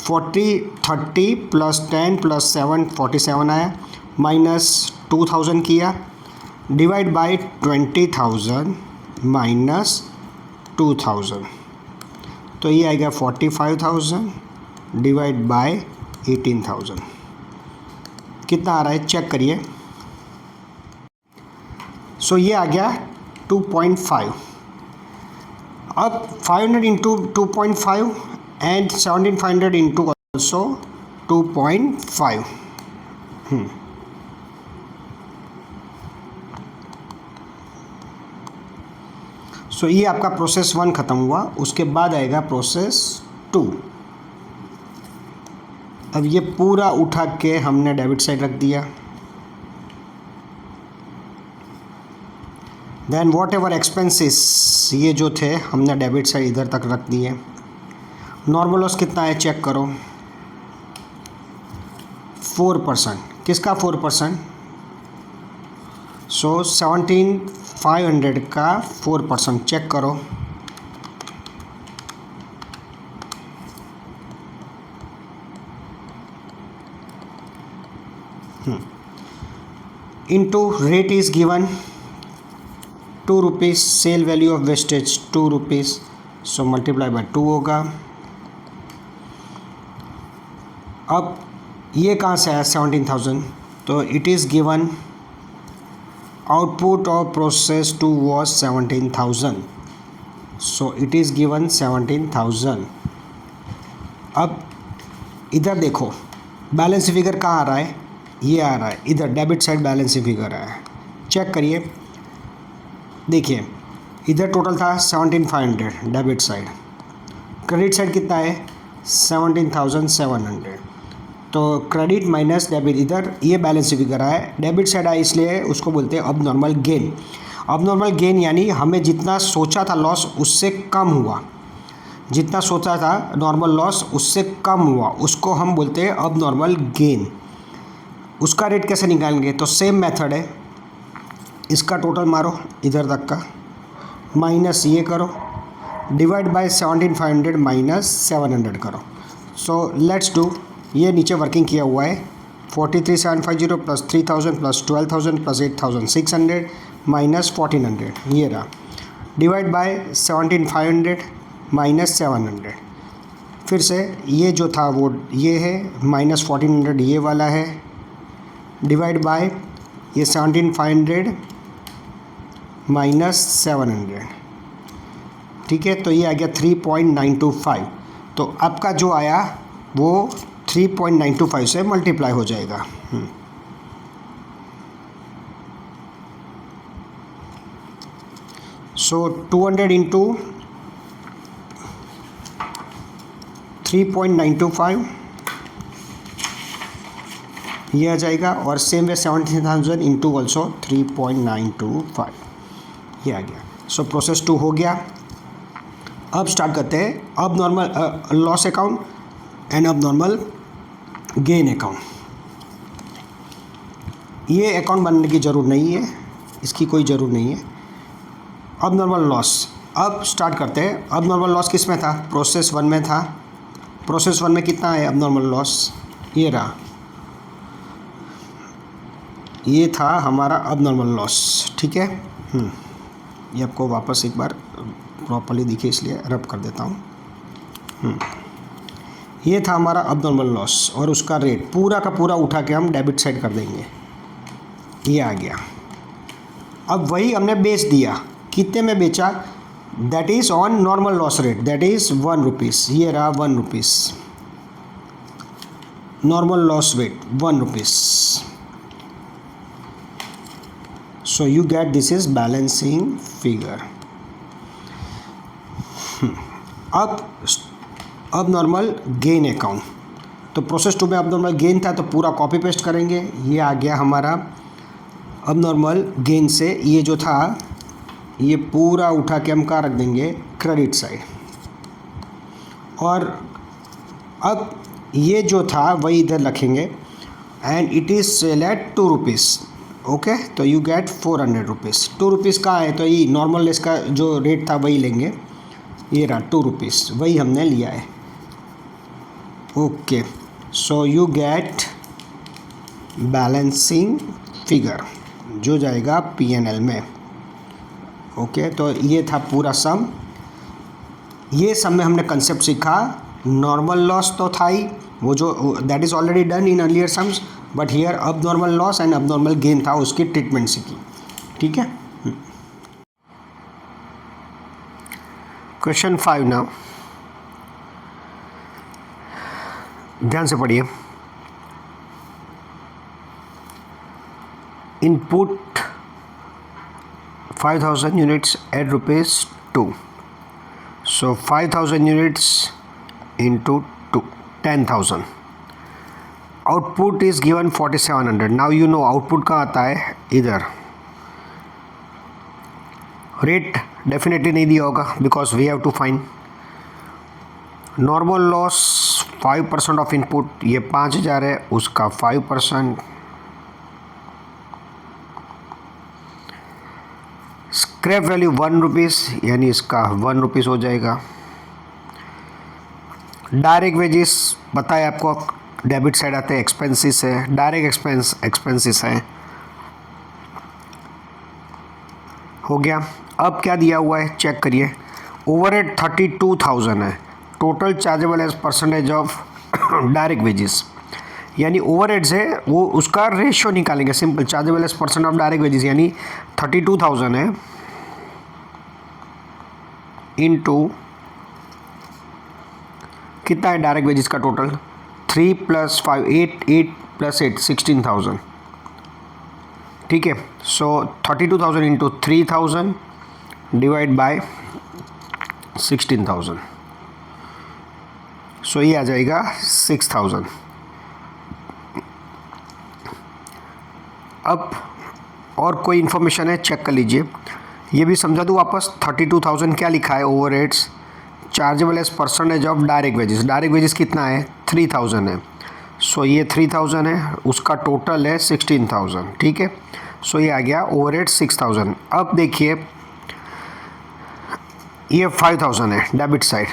30 plus 10 plus 7 47 आया, माइनस 2,000 किया, डिवाइड बाय 20,000 माइनस 2,000 तो ये आएगा 45,000 डिवाइड बाय 18,000। कितना आ रहा है चेक करिए, सो ये आ गया 2.5। अब 500 इंटू 2.5 एंड 17,500 इंटू ऑल्सो 2.5। सो ये आपका प्रोसेस 1 ख़त्म हुआ, उसके बाद आएगा प्रोसेस 2। अब ये पूरा उठा के हमने डेबिट साइड रख दिया। देन वॉट एवर एक्सपेंसेस ये जो थे हमने डेबिट साइड इधर तक रख दिए। नॉर्मल लॉस कितना है चेक करो, 4%। किसका 4%? सो 17,500 का 4% चेक करो। Into rate is given 2 rupees, sale value of wastage 2 rupees, so multiply by 2 होगा। अब ये कहाँ से आया 17,000? तो it is given output of process 2 was 17,000, so it is given 17,000। अब इधर देखो बैलेंस फिगर कहाँ आ रहा है, ये आ रहा है इधर, डेबिट साइड बैलेंस फिगर है। चेक करिए, देखिए इधर टोटल था 17,500 डेबिट साइड, क्रेडिट साइड कितना है 17,700। तो क्रेडिट माइनस डेबिट, इधर ये बैलेंस फिगर है, डेबिट साइड आया इसलिए उसको बोलते हैं अब नॉर्मल गेन। अब नॉर्मल गेन यानी हमें जितना सोचा था लॉस उससे कम हुआ, जितना सोचा था नॉर्मल लॉस उससे कम हुआ, उसको हम बोलते हैं अब नॉर्मल गेन। उसका रेट कैसे निकालेंगे? तो सेम मेथड है, इसका टोटल मारो इधर तक का, माइनस ये करो, डिवाइड बाय 17,500 माइनस 700 करो। सो लेट्स डू, ये नीचे वर्किंग किया हुआ है, 43,750 प्लस 3,000 प्लस 12,000 प्लस 8,600 माइनस 1,400, ये रहा, डिवाइड बाय 17,500 माइनस 700। फिर से ये जो था वो ये है, माइनस 1,400 ये वाला है, डिवाइड बाय ये 17,500 माइनस 700, ठीक है। तो ये आ गया 3.925। तो आपका जो आया वो 3.925 से मल्टीप्लाई हो जाएगा। सो 200 इंटू 3.925 ये आ जाएगा, और सेम वे 17,000 इंटू ऑल्सो 3.925 ये आ गया। सो प्रोसेस 2 हो गया। अब स्टार्ट करते हैं अब नॉर्मल लॉस अकाउंट एंड अब नॉर्मल गेन अकाउंट। ये अकाउंट बनने की ज़रूरत नहीं है, इसकी कोई ज़रूरत नहीं है। अब नॉर्मल लॉस, अब स्टार्ट करते हैं। अब नॉर्मल लॉस किस में था? प्रोसेस 1 में था। प्रोसेस 1 में कितना है अब नॉर्मल लॉस? ये रहा, ये था हमारा अब नॉर्मल लॉस, ठीक है। ये आपको वापस एक बार प्रॉपर्ली दिखे इसलिए रब कर देता हूँ। ये था हमारा अब नॉर्मल लॉस, और उसका रेट पूरा का पूरा उठा के हम डेबिट साइड कर देंगे, ये आ गया। अब वही हमने बेच दिया, कितने में बेचा? That is on normal loss rate, that is 1 rupees, ये रहा 1 rupees normal loss rate 1 rupees. So you get this is balancing figure. अब नॉर्मल गेन अकाउंट, तो प्रोसेस 2 में अब नॉर्मल गेन था तो पूरा कॉपी पेस्ट करेंगे, ये आ गया हमारा अब नॉर्मल गेन से। ये जो था ये पूरा उठा के हम कहाँ रख देंगे? Credit side. और अब ये जो था वही इधर रखेंगे, and it is sale at 2 rupees, okay. तो यू गेट 400 रुपीज़। 2 रुपीज़ का है तो ये नॉर्मल इसका जो रेट था वही लेंगे, ये रहा 2 रुपीज़, वही हमने लिया है, okay. So you gate balancing figure जो जाएगा P&L में, ओके। तो ये था पूरा सम। ये सम में हमने कंसेप्ट सीखा, नॉर्मल लॉस तो था ही, वो जो that is already done in earlier sums, but here अब नॉर्मल लॉस एंड अब नॉर्मल गेन था, उसकी ट्रीटमेंट सीखी, ठीक है। क्वेश्चन 5 नाउ, ध्यान से पढ़िए। Input 5,000 units at rupees 2. So 5,000 units into 2, 10,000. Output is given 4700. Now you know output कहाँ आता है, इधर. रेट डेफिनेटली नहीं दिया होगा because we have to find. Normal loss 5% of input, ये 5000 है, उसका 5%. स्क्रैप वैल्यू 1 रुपीज़, यानी इसका 1 रुपीज़ हो जाएगा. डायरेक्ट वेजेस बताए आपको, डेबिट साइड आते हैं, एक्सपेंसेस है, डायरेक्ट एक्सपेंसेस है. हो गया. अब क्या दिया हुआ है चेक करिए. ओवरहेड 32,000 है. Total chargeable as percentage of direct wages, यानी ओवरहेड्स है वो उसका रेशियो निकालेंगे. Simple, chargeable as percent of direct wages यानी 32,000 है इनटू कितना है डायरेक्ट वेजेस का टोटल, 3 + 5 8 + 8 16,000. ठीक है. सो 32,000 इंटू 3,000 डिवाइड बाय 16,000. सो ये आ जाएगा 6,000. अब और कोई इन्फॉर्मेशन है चेक कर लीजिए. ये भी समझा दूँ वापस. 32,000 क्या लिखा है, overheads chargeable as percentage of direct wages. Direct wages कितना है, 3,000 है. सो ये 3,000 है, उसका टोटल है 16,000. ठीक है. सो ये आ गया ओवरहेड 6,000. अब देखिए ये 5,000 है डेबिट साइड,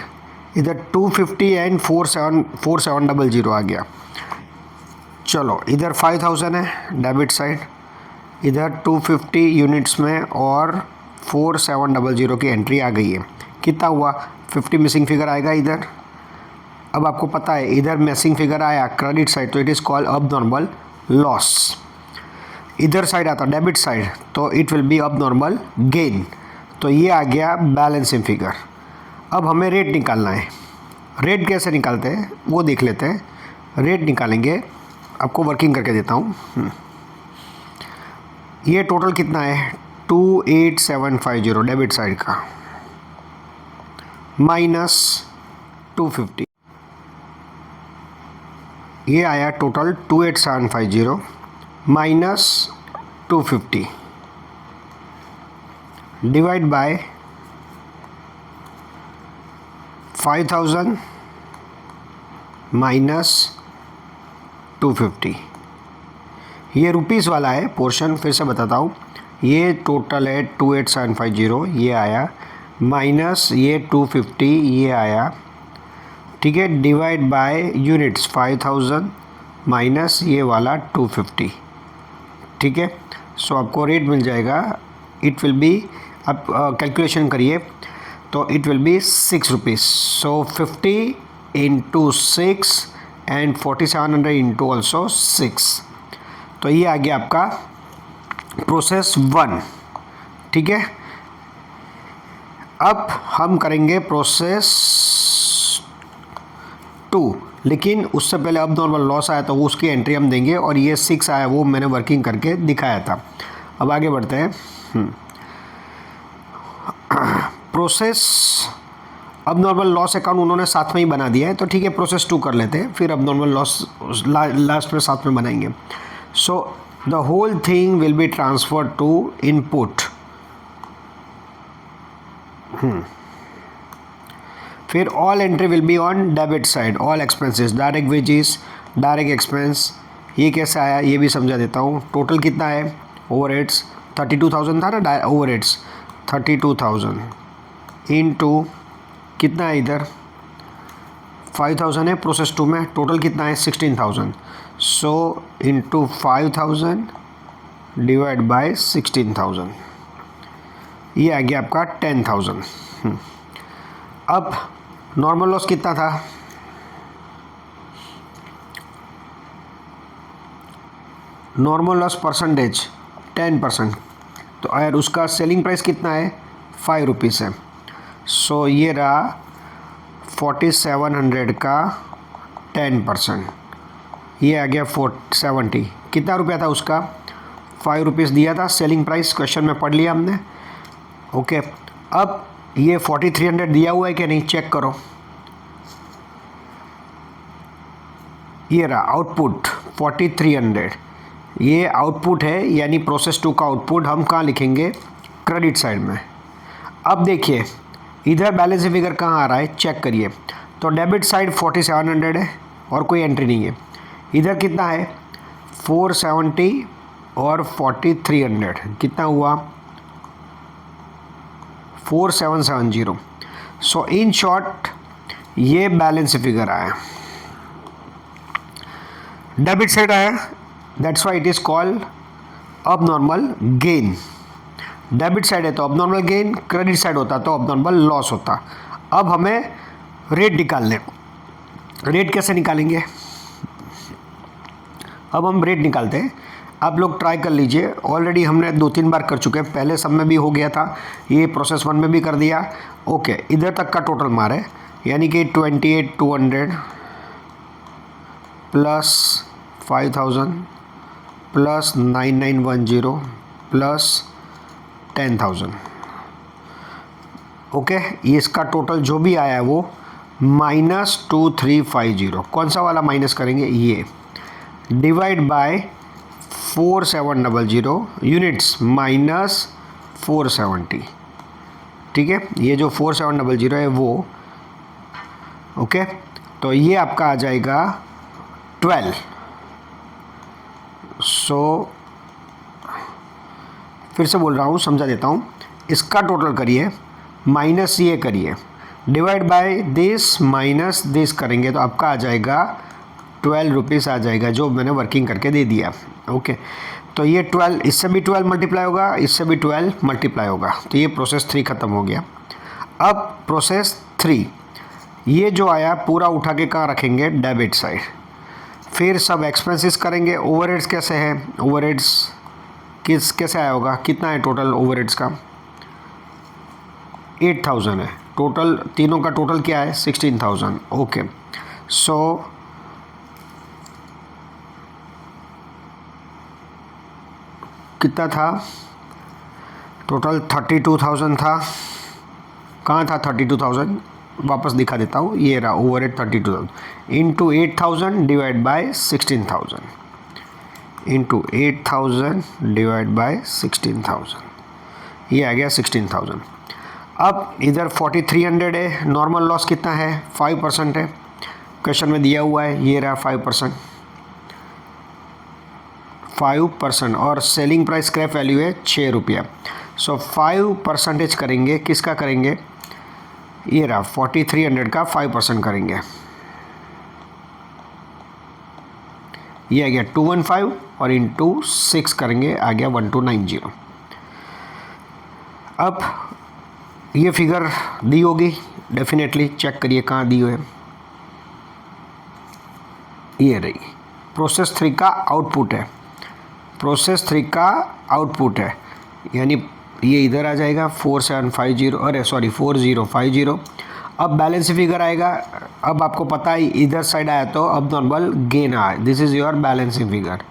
इधर 250 एंड 4700 आ गया. चलो इधर 5,000 है डेबिट साइड, इधर 250 यूनिट्स में और 4700 की एंट्री आ गई है. कितना हुआ, 50 मिसिंग फिगर आएगा इधर. अब आपको पता है इधर मिसिंग फिगर आया क्रेडिट साइड, तो it is called abnormal loss. इधर साइड आता डेबिट साइड, तो it will be abnormal gain. तो ये आ गया बैलेंसिंग फिगर. अब हमें रेट निकालना है. रेट कैसे निकालते हैं वो देख लेते हैं. रेट निकालेंगे, आपको वर्किंग करके देता हूँ. ये टोटल कितना है, 28,750 डेबिट साइड का, माइनस 250. ये आया total 28,750 minus 250 divide by 5,000 minus 250. ये रुपीज़ वाला है पोर्शन, फिर से बताता हूँ. ये टोटल है 28,750, ये आया, माइनस ये 250 ये आया. ठीक है. डिवाइड बाय यूनिट्स 5,000 माइनस ये वाला 250. ठीक है. सो आपको रेट मिल जाएगा. इट विल बी, आप कैलकुलेशन करिए तो it will be 6 rupees. So 50 into 6 and 4700 into also 6. तो ये आ गया आपका प्रोसेस 1. ठीक है. अब हम करेंगे प्रोसेस 2, लेकिन उससे पहले अब नॉर्मल लॉस आया तो वो उसकी एंट्री हम देंगे, और ये 6 आया वो मैंने वर्किंग करके दिखाया था. अब आगे बढ़ते हैं. प्रोसेस अब नॉर्मल लॉस अकाउंट उन्होंने साथ में ही बना दिया है, तो ठीक है प्रोसेस 2 कर लेते हैं, फिर अब नॉर्मल लॉस लास्ट में साथ में बनाएंगे. So the whole thing will be transfer to input. फिर all entry will be on debit side, all expenses, direct wages, direct expense. ये कैसे आया ये भी समझा देता हूँ. टोटल कितना है, ओवरहेड्स 32,000 था ना, ओवरहेड्स 32,000 इनटू कितना है इधर 5,000 है प्रोसेस 2 में. टोटल कितना है 16,000. सो इनटू 5,000 डिवाइड बाय 16,000, ये आ गया आपका 10,000. अब नॉर्मल लॉस कितना था, नॉर्मल लॉस परसेंटेज 10%. तो अगर उसका सेलिंग प्राइस कितना है 5 रुपीज़ है. सो ये रहा 4700 का 10%, ये आ गया 470. कितना रुपया था उसका, 5 रुपीज़ दिया था सेलिंग प्राइस, क्वेश्चन में पढ़ लिया हमने. ओके. अब ये 4300 दिया हुआ है कि नहीं, चेक करो। ये रहा आउटपुट 4300, ये आउटपुट है, यानी प्रोसेस 2 का आउटपुट हम कहाँ लिखेंगे, क्रेडिट साइड में। अब देखिए इधर बैलेंस फिगर कहाँ आ रहा है, चेक करिए। तो डेबिट साइड 4700 है और कोई एंट्री नहीं है। इधर कितना है 470 और 4300 कितना हुआ 4770। सो इन शॉर्ट ये बैलेंस फिगर आया, डेबिट साइड आया, that's why it is called abnormal gain. Debit side है तो अबनॉर्मल गेन, क्रेडिट साइड होता तो अबनॉर्मल लॉस होता। अब हमें रेट निकालने, रेट कैसे निकालेंगे, अब हम रेट निकालते हैं। आप लोग ट्राई कर लीजिए, ऑलरेडी हमने 2-3 बार कर चुके हैं, पहले सब में भी हो गया था, ये प्रोसेस 1 में भी कर दिया। ओके, इधर तक का टोटल मारे, यानी कि 28,200 प्लस 5,000 प्लस 9,910 प्लस 10,000। ओके, ये इसका टोटल जो भी आया है वो -2350। कौन सा वाला माइनस करेंगे, ये डिवाइड बाय 4700 यूनिट्स -470। ठीक है, ये जो 4700 है वो, ओके, तो ये आपका आ जाएगा 12। सो फिर से बोल रहा हूँ, समझा देता हूँ। इसका टोटल करिए, माइनस ये करिए, divide by this minus this करेंगे तो आपका आ जाएगा 12 रुपीज़ आ जाएगा, जो मैंने वर्किंग करके दे दिया। ओके, तो ये 12, इससे भी 12 मल्टीप्लाई होगा, इससे भी 12 मल्टीप्लाई होगा, तो ये प्रोसेस 3 ख़त्म हो गया। अब प्रोसेस 3, ये जो आया पूरा उठा के कहाँ रखेंगे, डेबिट साइड। फिर सब एक्सपेंसेस करेंगे। ओवरहेड्स कैसे हैं, ओवरहेड्स कैसे आया होगा, कितना है टोटल ओवरहेड्स का, 8,000 है टोटल, तीनों का टोटल क्या है 16,000। ओके, सो कितना था टोटल, 32,000 था। कहाँ था 32,000, वापस दिखा देता हूँ, ये रहा overhead 32,000 into 8,000 divide by 16,000 into 8,000 divide by 16,000, ये आ गया 16,000। अब इधर 4300 है, नॉर्मल लॉस कितना है 5% है, क्वेश्चन में दिया हुआ है, ये रहा 5%, और सेलिंग प्राइस स्क्रैप वैल्यू है 6 रुपया। सो 5% करेंगे, किसका करेंगे, ये रहा 4300 का 5% करेंगे, ये आ गया 215 और इंटू 6 करेंगे, आ गया 1290। अब ये फिगर दी होगी डेफिनेटली, चेक करिए कहाँ दी हुई है, ये रही प्रोसेस 3 का आउटपुट है, प्रोसेस 3 का आउटपुट है, यानी ये इधर आ जाएगा 4750, अरे सॉरी 4050। अब बैलेंस फिगर आएगा, अब आपको पता है इधर साइड आया तो अब नॉर्मल गेन आया, this is your balancing figure.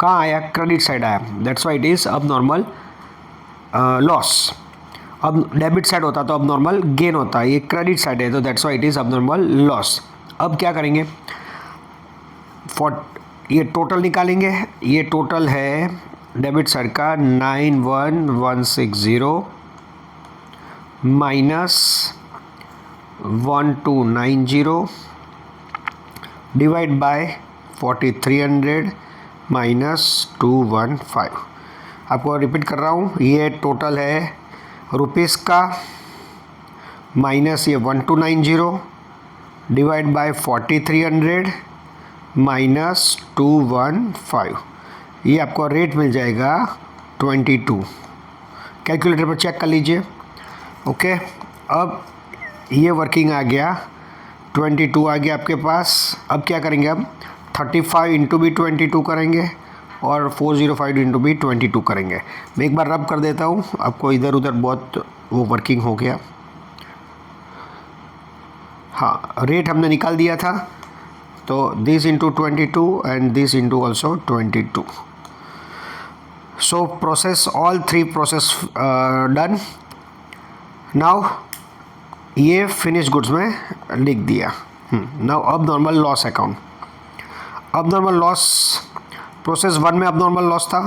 कहाँ आया, क्रेडिट साइड आया, दैट्स वाई इट इज़ अब नॉर्मल लॉस। अब डेबिट साइड होता तो अब नॉर्मल गेन होता है, ये क्रेडिट साइड है तो दैट्स वाई इट इज़ अब नॉर्मल लॉस। अब क्या करेंगे, ये टोटल निकालेंगे, ये टोटल है डेबिट साइड का 91,160 माइनस 1290 डिवाइड बाय 4300 माइनस 215। आपको रिपीट कर रहा हूँ, ये टोटल है रुपीस का, माइनस ये 1290 डिवाइड बाय 4300 माइनस 215, ये आपको रेट मिल जाएगा 22। कैलकुलेटर पर चेक कर लीजिए। ओके, अब ये वर्किंग आ गया, 22 आ गया आपके पास। अब क्या करेंगे, अब 35 इंटू भी 22 करेंगे और 405 इंटू भी 22 करेंगे। मैं एक बार रब कर देता हूँ, आपको इधर उधर बहुत वो वर्किंग हो गया। हाँ, रेट हमने निकाल दिया था, तो this into 22 and this into also 22। So process, all 3 process done. Now ये फिनिश गुड्स में लिख दिया। नाउ अब नॉर्मल लॉस अकाउंट। अब नॉर्मल लॉस प्रोसेस 1 में अब नॉर्मल लॉस था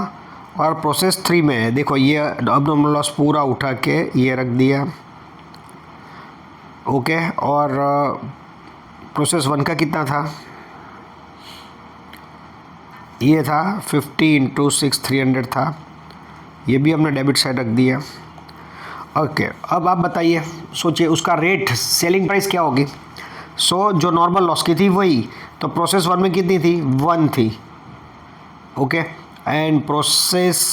और प्रोसेस 3 में है। देखो ये अब नॉर्मल लॉस पूरा उठा के ये रख दिया, ओके। और प्रोसेस 1 का कितना था, ये था 50 × 6 300 था, ये भी हमने डेबिट साइड रख दिया, ओके। अब आप बताइए, सोचिए उसका रेट सेलिंग प्राइस क्या होगी। सो जो नॉर्मल लॉस की थी वही, तो प्रोसेस 1 में कितनी थी, 1 थी, ओके। एंड प्रोसेस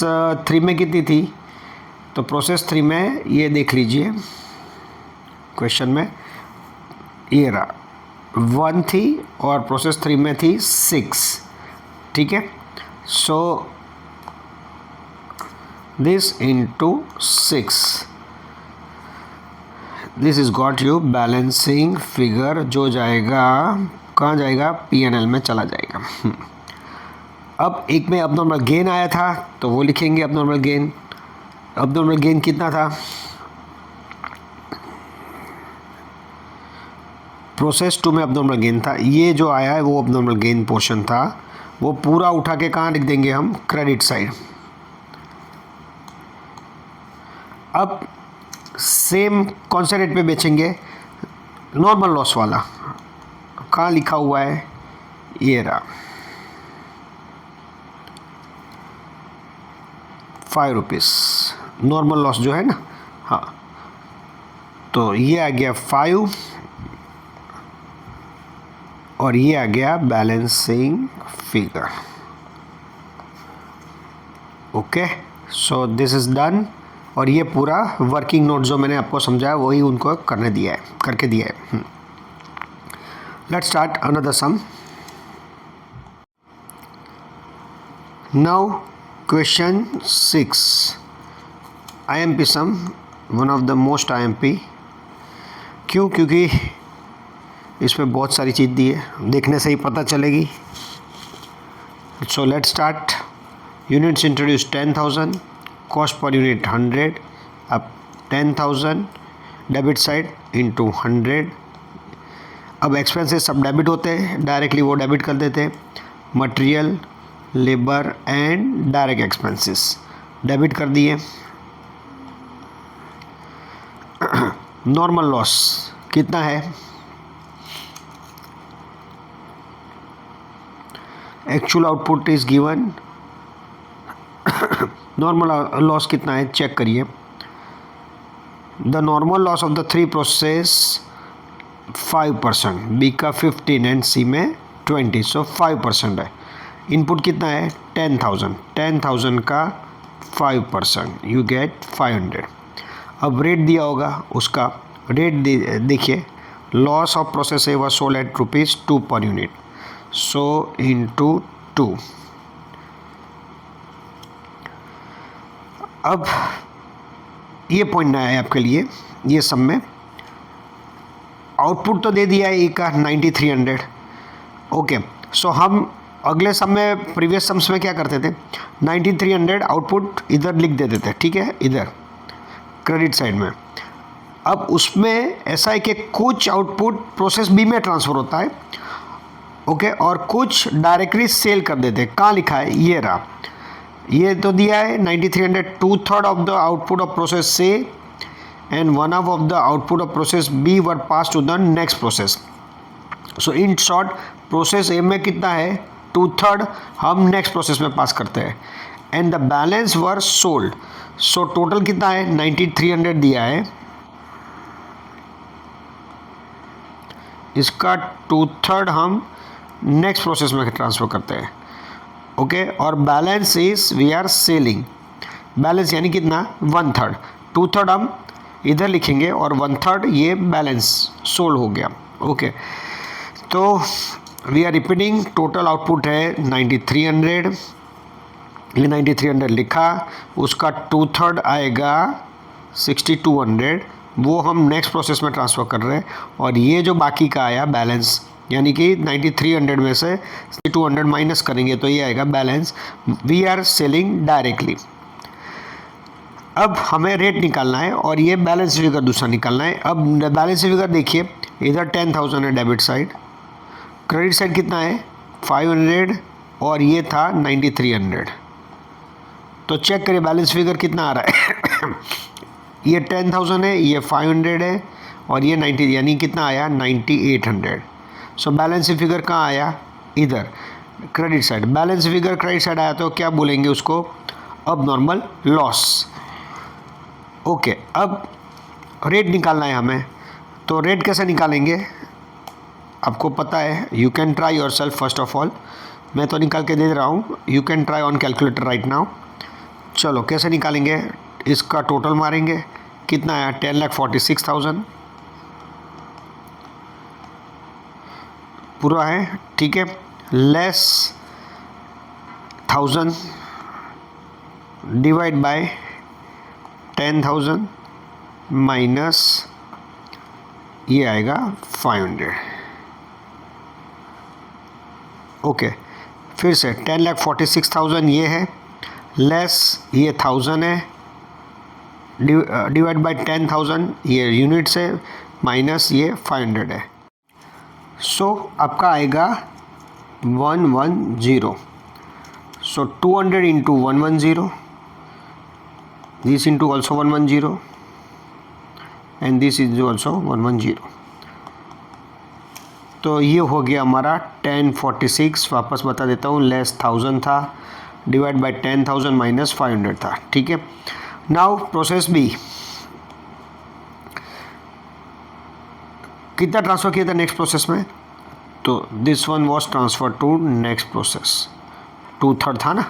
3 में कितनी थी, तो प्रोसेस 3 में ये देख लीजिए क्वेश्चन में, ये रहा 1 थी और प्रोसेस 3 में थी 6, ठीक है। So this into 6, this is got you balancing figure, जो जाएगा कहाँ जाएगा, P&L में चला जाएगा। अब एक में अबनॉर्मल गेन आया था तो वो लिखेंगे अबनॉर्मल गेन। अबनॉर्मल गेन कितना था, प्रोसेस 2 में अबनॉर्मल गेन था, ये जो आया है वो अबनॉर्मल गेन पोर्शन था, वो पूरा उठा के कहाँ लिख देंगे हम, क्रेडिट साइड। अब सेम कौन से रेट पे बेचेंगे, नॉर्मल लॉस वाला, कहाँ लिखा हुआ है, ये रहा 5 रुपीज़ नॉर्मल लॉस जो है ना, हाँ। तो ये आ गया 5 और ये आ गया balancing figure, okay. So this is done. और ये पूरा वर्किंग नोट जो मैंने आपको समझाया वही उनको करने दिया है, करके दिया है। Let's start another sum. Now question 6, IMP sum, one of the most IMP। क्यों, क्योंकि इसमें बहुत सारी चीज़ दी है, देखने से ही पता चलेगी। So let's start. Units introduce 10,000, cost per unit 100, अब 10,000 डेबिट साइड इंटू 100। अब एक्सपेंसेस सब डेबिट होते हैं, डायरेक्टली वो डेबिट कर देते हैं। Material, labour and direct expenses debit कर दिए। नॉर्मल लॉस कितना है, actual output is given, normal loss कितना है चेक करिए। The normal loss of the 3 process 5%, B का 15 एंड सी में 20, सो 5% है। इनपुट कितना है 10,000, 10,000 का 5%, यू गेट 500। अब रेट दिया होगा, उसका रेट देखिए, loss of process A was sold at ₹2 per unit, so into 2। अब ये पॉइंट नया है आपके लिए, ये सब में आउटपुट तो दे दिया है ए का 9300, ओके। सो हम अगले सम में, प्रीवियस सम्स में क्या करते थे, 9300 आउटपुट इधर लिख देते थे, ठीक है, इधर क्रेडिट साइड में। अब उसमें ऐसा है कि कुछ आउटपुट प्रोसेस बी में ट्रांसफ़र होता है, ओके, और कुछ डायरेक्टली सेल कर देते हैं। कहाँ लिखा है, ये रहा, ये तो दिया है 9300, 2/3 of the output of process से and 1/2 of the output of process be were pass to the next process. So in short, process A में कितना है 2/3 हम नेक्स्ट प्रोसेस में पास करते हैं, and the balance were sold. So total कितना है 9300 दिया है, इसका 2/3 हम नेक्स्ट प्रोसेस में ट्रांसफ़र करते हैं, ओके। और balance is we are selling, balance यानी कितना 1/3, 2/3 हम इधर लिखेंगे और 1/3 ये बैलेंस सोल्ड हो गया, ओके। तो we are repeating, total output है 9300, ये 9300 लिखा, उसका 2/3 आएगा 6200, वो हम नेक्स्ट प्रोसेस में ट्रांसफ़र कर रहे हैं। और ये जो बाकी का आया बैलेंस, यानी कि 9300 में से 6200 माइनस करेंगे तो ये आएगा balance, we are selling directly. अब हमें रेट निकालना है और ये बैलेंस फिगर दूसरा निकालना है। अब बैलेंस फिगर देखिए, इधर 10,000 है डेबिट साइड, क्रेडिट साइड कितना है 500 और ये था 9300। तो चेक करिए बैलेंस फिगर कितना आ रहा है ये 10,000 है, ये 500 है और ये 90, यानी कितना आया 9800। सो बैलेंस फिगर कहाँ आया, इधर credit side. Balance figure credit side आया तो क्या बोलेंगे उसको, अब नॉर्मल लॉस। ओके, अब रेट निकालना है हमें, तो रेट कैसे निकालेंगे आपको पता है, you can try your self first of all. मैं तो निकाल के दे रहा हूँ, you can try on calculator right now. चलो कैसे निकालेंगे, इसका टोटल मारेंगे, कितना आया 10,46,000 पूरा है, ठीक है, लेस 1000 डिवाइड बाय 10,000 माइनस ये आएगा 500। ओके, फिर से 10,46,000 ये है, लेस ये 1000 है, डिवाइड बाय 10,000 ये यूनिट्स है, माइनस ये 500 है। सो आपका आएगा 110। सो 200 into 110, this into also 110 and this is also 110। तो ये हो गया हमारा 1046, वापस बता देता हूँ, लेस 1000 था, डिवाइड बाय 10,000 माइनस 500 था, ठीक है। नाउ प्रोसेस बी, कितना ट्रांसफ़र किया था नेक्स्ट प्रोसेस में, तो this one was transfer to next process, 2/3 था ना,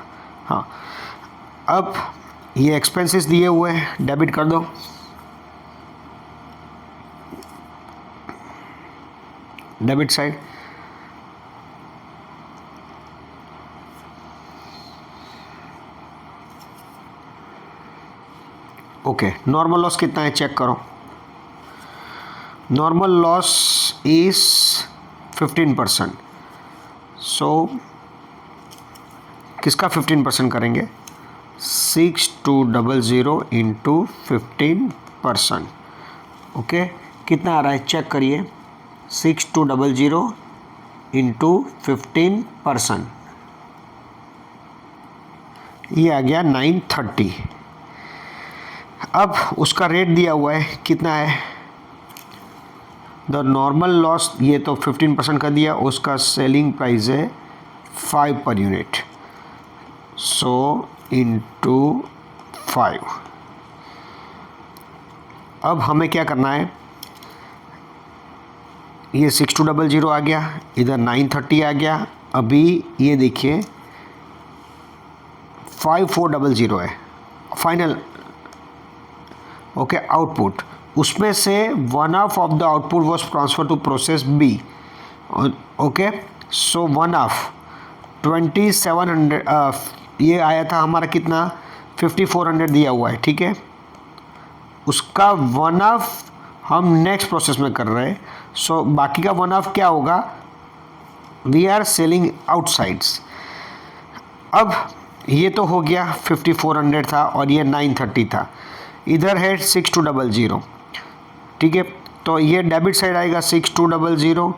हाँ। अब ये एक्सपेंसेस दिए हुए हैं, डेबिट कर दो, debit side. Okay, normal loss कितना है चेक करो, नॉर्मल लॉस इज 15%। सो किसका 15% करेंगे, 6200 इंटू 15%। ओके, कितना आ रहा है चेक करिए, 6200 इंटू 15%, ये आ गया 930। अब उसका रेट दिया हुआ है कितना है, द नॉर्मल लॉस, ये तो 15% का दिया, उसका सेलिंग प्राइस है 5 पर यूनिट, सो इंटू 5। अब हमें क्या करना है, ये 6200 आ गया, इधर 930 आ गया, अभी ये देखिए 5400 है फाइनल। ओके, आउटपुट, उसमें से one of the output was transfer to process B. Okay, so one of 2700 ये आया था हमारा कितना 5400 दिया हुआ है, ठीक है, उसका वन ऑफ हम नेक्स्ट प्रोसेस में कर रहे हैं। सो बाकी का वन ऑफ क्या होगा, वी आर सेलिंग आउटसाइड्स। अब ये तो हो गया 5400 था और ये 930 था, इधर है 6200, ठीक है, तो ये डेबिट साइड आएगा 6200,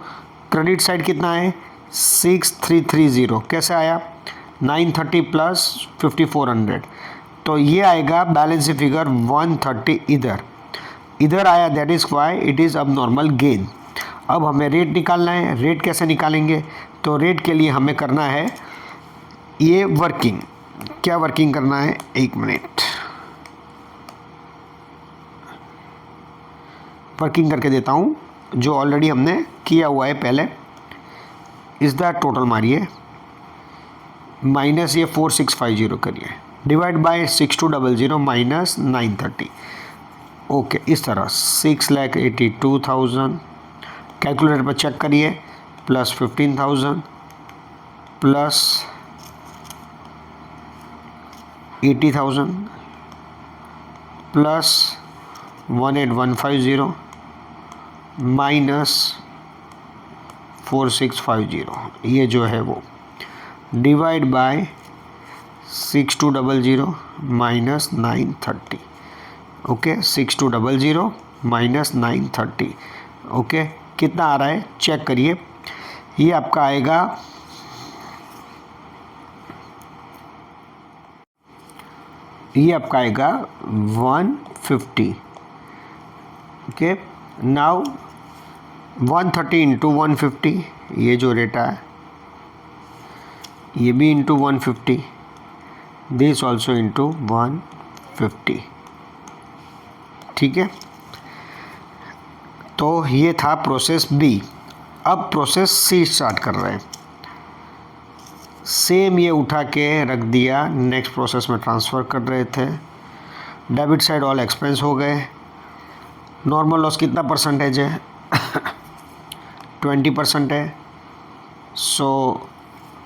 क्रेडिट साइड कितना है 6330, कैसे आया 930 प्लस 5400, तो ये आएगा बैलेंस फिगर 130 इधर आया, that is why it is अब नॉर्मल गेन। अब हमें रेट निकालना है, रेट कैसे निकालेंगे, तो रेट के लिए हमें करना है ये वर्किंग, क्या वर्किंग करना है, एक मिनट वर्किंग करके देता हूँ, जो ऑलरेडी हमने किया हुआ है पहले। इस द टोटल मारिए, माइनस ये 4650 करिए, डिवाइड बाय 6200 माइनस 930। ओके, इस तरह 6,82,000, कैलकुलेटर पर चेक करिए, प्लस 15,000 प्लस 80,000 प्लस 18150 माइनस 4650, ये जो है वो divide by 6200 minus 930। Okay 6200 minus 930, okay कितना आ रहा है चेक करिए। ये आपका आएगा, ये आपका आएगा 150, ओके। नाउ 130 इंटू 150, ये जो रेट है ये भी इंटू 150, दिस ऑल्सो इंटू 150, ठीक है। तो ये था प्रोसेस बी। अब प्रोसेस सी स्टार्ट कर रहे हैं। सेम ये उठा के रख दिया, नेक्स्ट प्रोसेस में ट्रांसफ़र कर रहे थे। डेबिट साइड ऑल एक्सपेंस हो गए। नॉर्मल लॉस कितना परसेंटेज है 20% है, सो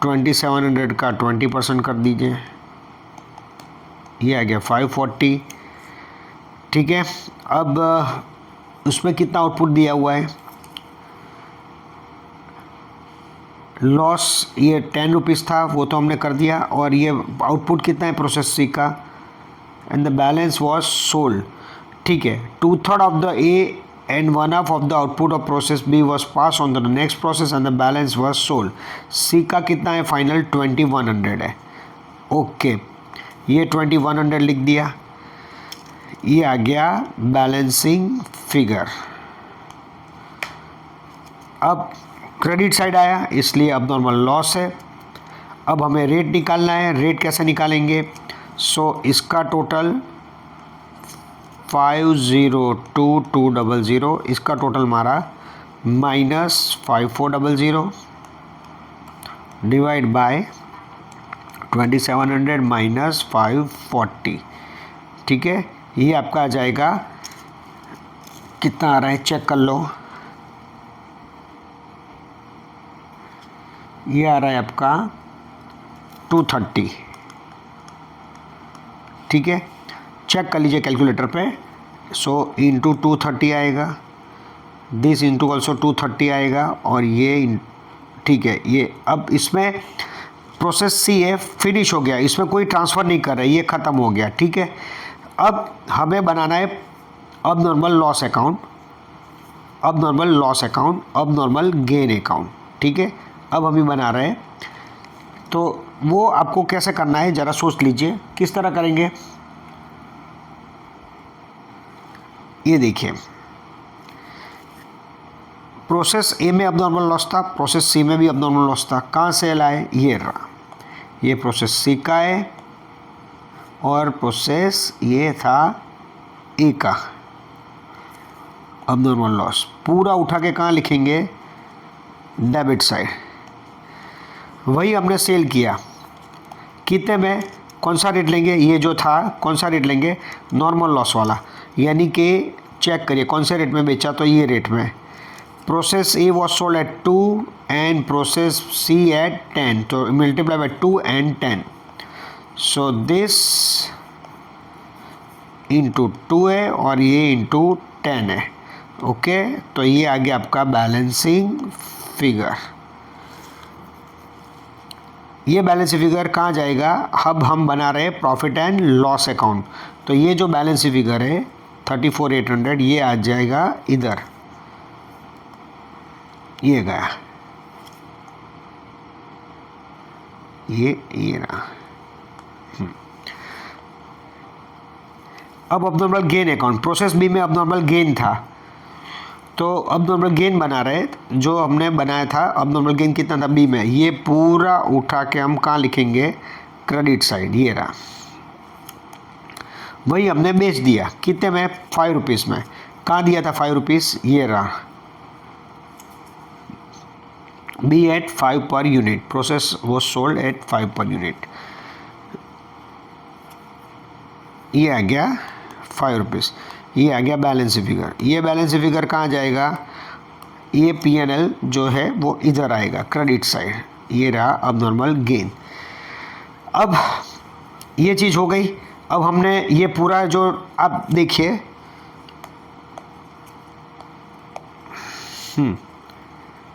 2700 का 20% कर दीजिए, ये आ गया 540, ठीक है। अब उसमें कितना आउटपुट दिया हुआ है, लॉस ये 10 रुपीज़ था, वो तो हमने कर दिया। और ये आउटपुट कितना है प्रोसेस सी का, and the balance was sold, ठीक है। 2/3 of the A and 1/2 of the output of process B was passed on to the next process and the balance was sold. C का कितना है फाइनल 2100 है, okay ये 2100 लिख दिया, ये आ गया बैलेंसिंग फिगर। अब क्रेडिट साइड आया, इसलिए अब नॉर्मल लॉस है। अब हमें रेट निकालना है, रेट कैसे निकालेंगे, सो इसका टोटल 502200, इसका टोटल मारा -5400 डिवाइड बाय 2700 माइनस 540, ठीक है। ये आपका आ जाएगा, कितना आ रहा है चेक कर लो, ये आ रहा है आपका 230, ठीक है। चेक कर लीजिए कैलकुलेटर पे, सो इंटू 230 आएगा, दिस इंटू ऑल्सो 230 आएगा, और ये ठीक है। ये अब इसमें प्रोसेस सी है फिनिश हो गया, इसमें कोई ट्रांसफ़र नहीं कर रहा है, ये ख़त्म हो गया, ठीक है। अब हमें बनाना है अब नॉर्मल लॉस अकाउंट, अब नॉर्मल लॉस अकाउंट, अब नॉर्मल गेन अकाउंट, ठीक है। अब हम ही बना रहे हैं, तो वो आपको कैसे करना है ज़रा सोच लीजिए, किस तरह करेंगे। ये देखिए, प्रोसेस ए में अबनॉर्मल लॉस था, प्रोसेस सी में भी अबनॉर्मल लॉस था। कहाँ से लाए, ये रहा, ये प्रोसेस सी का है और प्रोसेस ये था ए का अबनॉर्मल लॉस। पूरा उठा के कहाँ लिखेंगे, डेबिट साइड। वही हमने सेल किया, कितने में, कौन सा रेट लेंगे, ये जो था कौन सा रेट लेंगे, नॉर्मल लॉस वाला, यानी कि चेक करिए कौन से रेट में बेचा, तो ये रेट में। Process A was sold at 2 and process C at 10, तो multiply by 2 and 10, so this into 2 है और ये इंटू 10 है, ओके। तो ये आ गया आपका बैलेंसिंग फिगर। ये बैलेंस फिगर कहाँ जाएगा, अब हम बना रहे हैं प्रॉफिट एंड लॉस अकाउंट, तो ये जो बैलेंस फिगर है 34,800 ये आ जाएगा इधर, ये गया, ये रहा। अब abnormal gain account, process B में अबनॉर्मल गेन था, तो अबनॉर्मल गेन बना रहे, जो हमने बनाया था अबनॉर्मल गेन कितना था बी में, ये पूरा उठा के हम कहाँ लिखेंगे, क्रेडिट साइड, ये रहा। वही हमने बेच दिया, कितने में, 5 रुपीज़ में। कहाँ दिया था 5 रुपीज़, ये रहा, B at 5 per unit, process वो सोल्ड एट 5 पर यूनिट, ये आ गया 5 रुपीज़, ये आ गया बैलेंस फिगर। ये बैलेंस फिगर कहाँ जाएगा, ये P&L जो है वो इधर आएगा क्रेडिट साइड, ये रहा अबनॉर्मल गेन। अब ये चीज़ हो गई। अब हमने ये पूरा जो, आप देखिए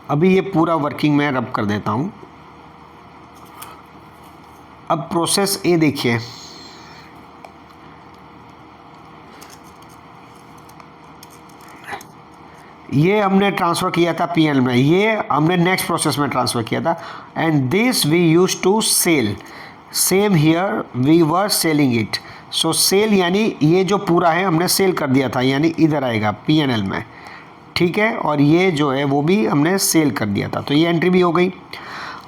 अभी ये पूरा वर्किंग में रब कर देता हूँ। अब प्रोसेस ए देखिए, ये हमने ट्रांसफ़र किया था पीएल में, ये हमने नेक्स्ट प्रोसेस में ट्रांसफ़र किया था, and this we use to sell, same here we were selling it. So sale यानी ये जो पूरा है हमने सेल कर दिया था, यानी इधर आएगा पीएनएल में, ठीक है, और ये जो है वो भी हमने सेल कर दिया था, तो ये एंट्री भी हो गई।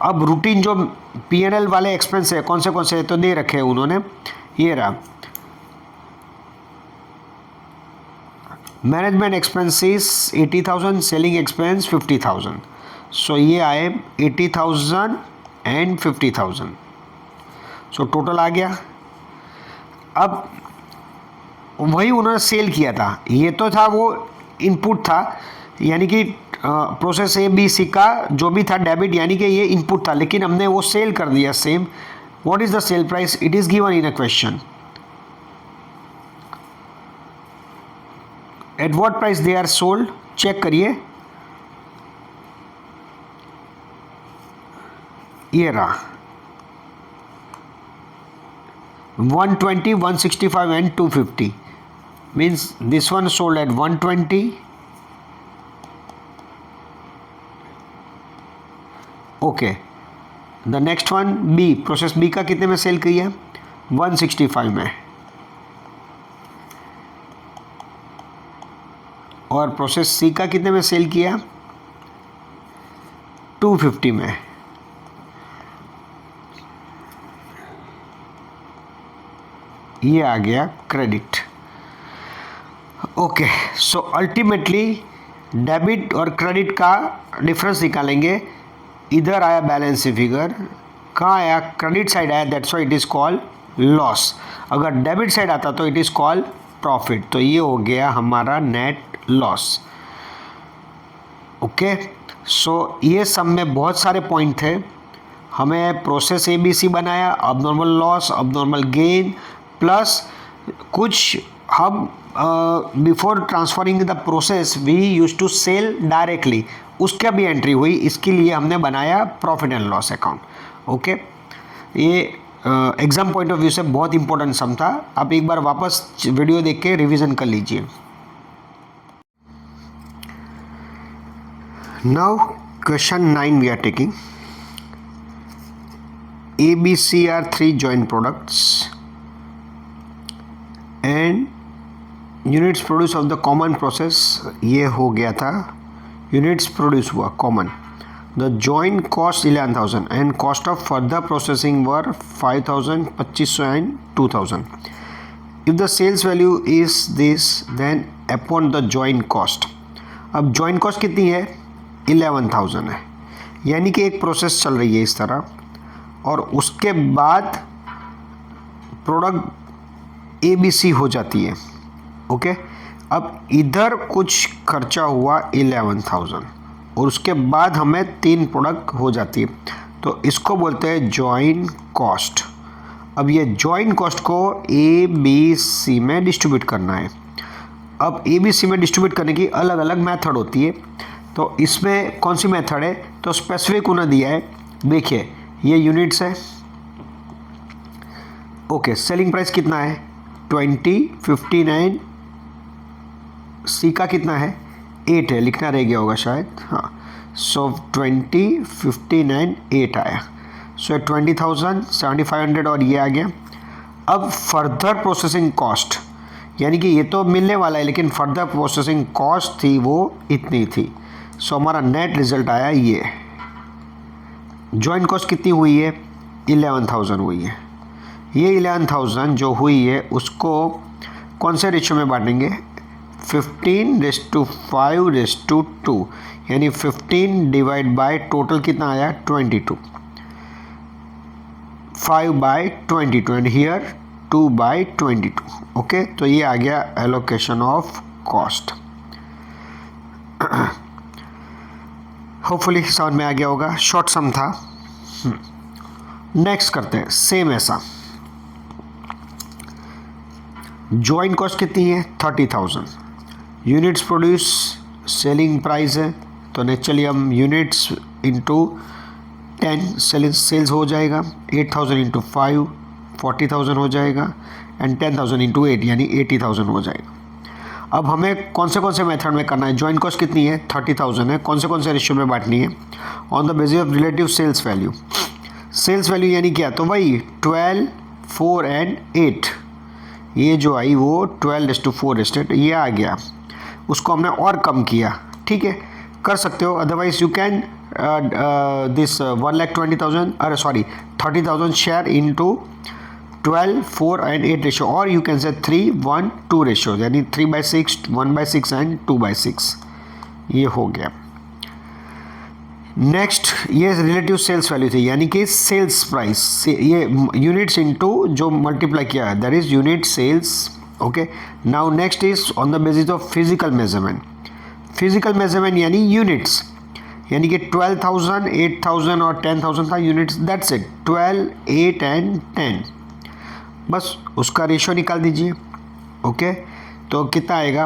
अब रूटीन जो पीएनएल वाले एक्सपेंस है कौन से तो दे रखे हैं उन्होंने, ये रहा मैनेजमेंट एक्सपेंसेस 80,000, सेलिंग एक्सपेंस 50,000, सो ये आए 80,000 एंड 50,000, सो टोटल आ गया। अब वही उन्होंने सेल किया था, ये तो था वो इनपुट था, यानी कि प्रोसेस ए बी सी का जो भी था डेबिट, यानी कि ये इनपुट था, लेकिन हमने वो सेल कर दिया same. What is the sale price? It is given in a question. At what price they are sold, check करिए, ये रहा 120, 165 and 250, means this one sold at 120, okay, the next one B, process B का कितने में cell किया? 165 में, और process C का कितने में सेल किया? 250 में। ये आ गया credit. Okay, so ultimately debit और क्रेडिट का डिफरेंस निकालेंगे। इधर आया बैलेंस शीट फिगर, कहाँ आया? क्रेडिट साइड आया, that's why it is called loss. अगर डेबिट साइड आता तो इट इज़ कॉल्ड प्रॉफिट। तो ये हो गया हमारा नेट लॉस। ओके, सो ये सब में बहुत सारे पॉइंट थे। हमें प्रोसेस ABC बनाया, abnormal loss, abnormal gain, plus कुछ हम before transferring the process we use to sell directly, उसका भी एंट्री हुई। इसके लिए हमने बनाया profit and loss account. Okay, ये एग्ज़ाम पॉइंट ऑफ व्यू से बहुत इंपॉर्टेंट सम था। आप एक बार वापस वीडियो देख के रिविज़न कर लीजिए। Now question 9 we are taking. ABC are 3 joint products and units produce of the common process, ये हो गया था, यूनिट्स प्रोड्यूस हुआ common. The joint cost 11,000 and cost of further processing were 5,000, 2,500 and 2,000। If the sales value is this then upon the joint cost. अब joint cost कितनी है? 11,000 है, यानी कि एक प्रोसेस चल रही है इस तरह, और उसके बाद प्रोडक्ट ABC हो जाती है। ओके, अब इधर कुछ खर्चा हुआ 11,000 और उसके बाद हमें 3 प्रोडक्ट हो जाती है, तो इसको बोलते हैं जॉइंट कॉस्ट। अब ये जॉइंट कॉस्ट को ABC में डिस्ट्रीब्यूट करना है। अब ABC में डिस्ट्रीब्यूट करने की अलग अलग मेथड होती है, तो इसमें कौन सी मेथड है? तो स्पेसिफिक उन्होंने दिया है, देखिए ये यूनिट्स है। ओके, सेलिंग प्राइस कितना है? 20, 59, सी का कितना है? 8 है, लिखना रह गया होगा शायद, हाँ। सो 20, 59, 8 आया। सो 20,000, 7,500 और ये आ गया। अब फर्दर प्रोसेसिंग कॉस्ट, यानी कि ये तो मिलने वाला है, लेकिन फर्दर प्रोसेसिंग कॉस्ट थी वो इतनी थी। सो हमारा नेट रिजल्ट आया ये। जॉइंट कॉस्ट कितनी हुई है? 11,000 हुई है। ये 11,000 जो हुई है उसको कौन से रेशियो में बांटेंगे? 15:5:2, यानी 15 डिवाइड बाय टोटल कितना आया? 22, 5/22 एंड हियर 2/22। ओके, तो ये आ गया एलोकेशन ऑफ कॉस्ट। होपफुली समझ में आ गया होगा, शॉर्ट सम था। नेक्स्ट करते हैं, सेम ऐसा। जॉइंट कॉस्ट कितनी है? 30,000। यूनिट्स प्रोड्यूस, सेलिंग प्राइस है, तो नेचुरली हम यूनिट्स इंटू 10 सेल्स हो जाएगा। 8,000 इंटू 5 40,000 हो जाएगा, एंड 10,000 इंटू 8 यानी 80,000 हो जाएगा। अब हमें कौन से मेथड में करना है, जॉइंट कॉस्ट कितनी है 30,000 है, कौन से रेशियो में बांटनी है, on the basis of relative sales value. Sales value यानी क्या, तो वही 12, 4 एंड 8, ये जो आई वो 12:4 ये आ गया, उसको हमने और कम किया, ठीक है, कर सकते हो। अदरवाइज यू कैन दिस 1,20,000 अरे sorry 30,000 share into 12, 4 and 8 ratio, और यू कैन से 3, 1, 2 रेशियो, यानी 3/6, 1/6 एंड 2/6, ये हो गया। नेक्स्ट ये रिलेटिव सेल्स वैल्यू थी, यानी कि सेल्स प्राइस, ये यूनिट्स इनटू जो मल्टीप्लाई किया है, that is unit sales. Okay, now next is on the basis of physical measurement. Physical measurement यानी यूनिट्स, यानी कि 12,000, 8,000 और 10,000 था यूनिट्स, दैट्स इट, 12, 8 एंड 10, बस उसका रेशियो निकाल दीजिए। ओके, तो कितना आएगा,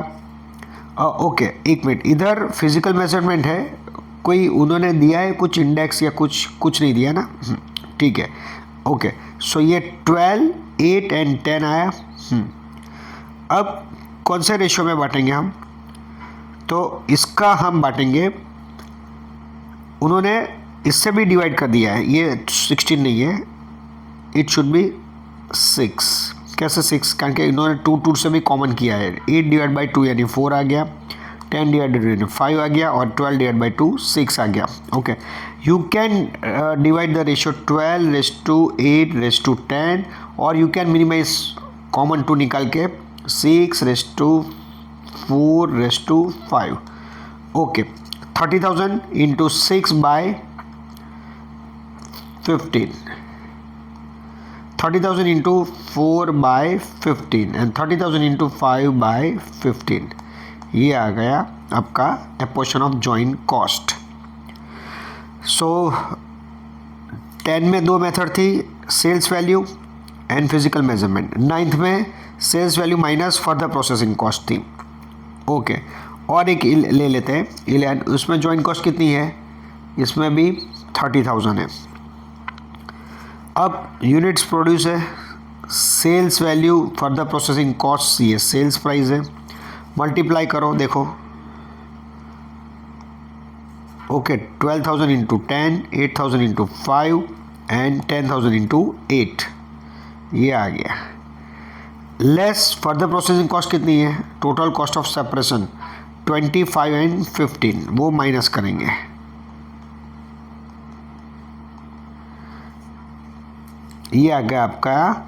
ओके एक मिनट, इधर फिजिकल मेजरमेंट है, कोई उन्होंने दिया है कुछ इंडेक्स या कुछ नहीं दिया ना, ठीक है। ओके, सो ये 12, 8 एंड 10 आया। अब कौन से रेशियो में बांटेंगे हम, तो इसका हम बांटेंगे, उन्होंने इससे भी डिवाइड कर दिया है, ये 16 नहीं है, इट शुड बी 6। कैसे 6, कारण कि इन्होंने 2 से भी कॉमन किया है, 8/2 यानी 4 आ गया, 10/2 5 आ गया, और 12/2 6 आ गया। Okay, you can divide the ratio 12:8:10, और यू कैन मिनिमाइज कॉमन 2 निकाल के 6:4:5। Okay, 30,000 into 6/15, 30,000 into 4/15 and 30,000 into 5/15, ये आ गया आपका A portion of joint cost. So 10 में 2 मेथड थी, sales value and physical measurement. 9th में sales value minus further processing cost थी। ओके, और एक ले लेते हैं 11, उसमें जॉइंट कॉस्ट कितनी है, इसमें भी 30,000 है। अब यूनिट्स प्रोड्यूस है, sales value further processing cost, ये सेल्स प्राइस है, मल्टीप्लाई करो, देखो। Okay, 12,000 into 10, 8,000 into 5 and 10,000 into 8, ये आ गया। लेस फर्दर प्रोसेसिंग कॉस्ट कितनी है, total cost of separation 25 and 15, वो माइनस करेंगे। ये आ गया आपका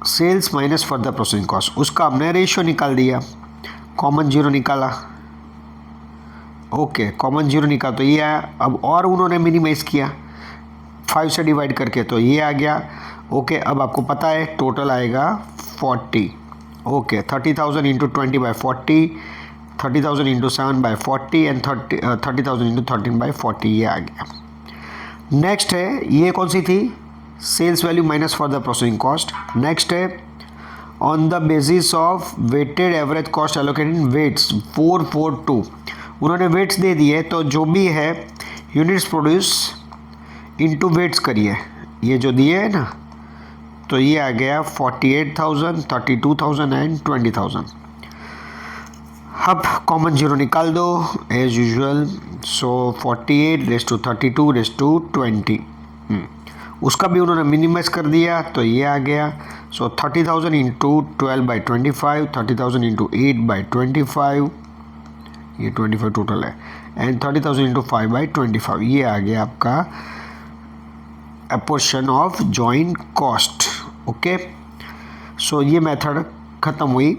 sales minus further processing cost, उसका हमने रेशियो निकाल दिया, कॉमन 0 निकाला। ओके, कॉमन 0 निकाला तो ये आया। अब और उन्होंने मिनिमाइज किया 5 से डिवाइड करके, तो ये आ गया। ओके, अब आपको पता है टोटल आएगा 40। Okay, 30,000 into 20/40, 30,000 into 7/40 and 30,000 into 13/40, ये आ गया। नेक्स्ट है, ये कौन सी थी, sales value minus for the processing cost. Next है on the basis of weighted average cost allocated in weights 442, उन्होंने वेट्स दे दिए, तो जो भी है यूनिट्स प्रोड्यूस इनटू वेट्स करिए, ये जो दिए है ना, तो ये आ गया 48,000, 32,000 एंड 20,000। अब कॉमन 0 निकाल दो एज यूजुअल, सो 48:32:20, उसका भी उन्होंने मिनिमाइज कर दिया, तो ये आ गया। सो 30,000 इंटू 12/25, 30,000 इंटू 8/25, ये 25 टोटल है, एंड 30,000 इंटू 5/25, ये आ गया आपका a portion of joint cost। Okay, so ये मेथड ख़त्म हुई।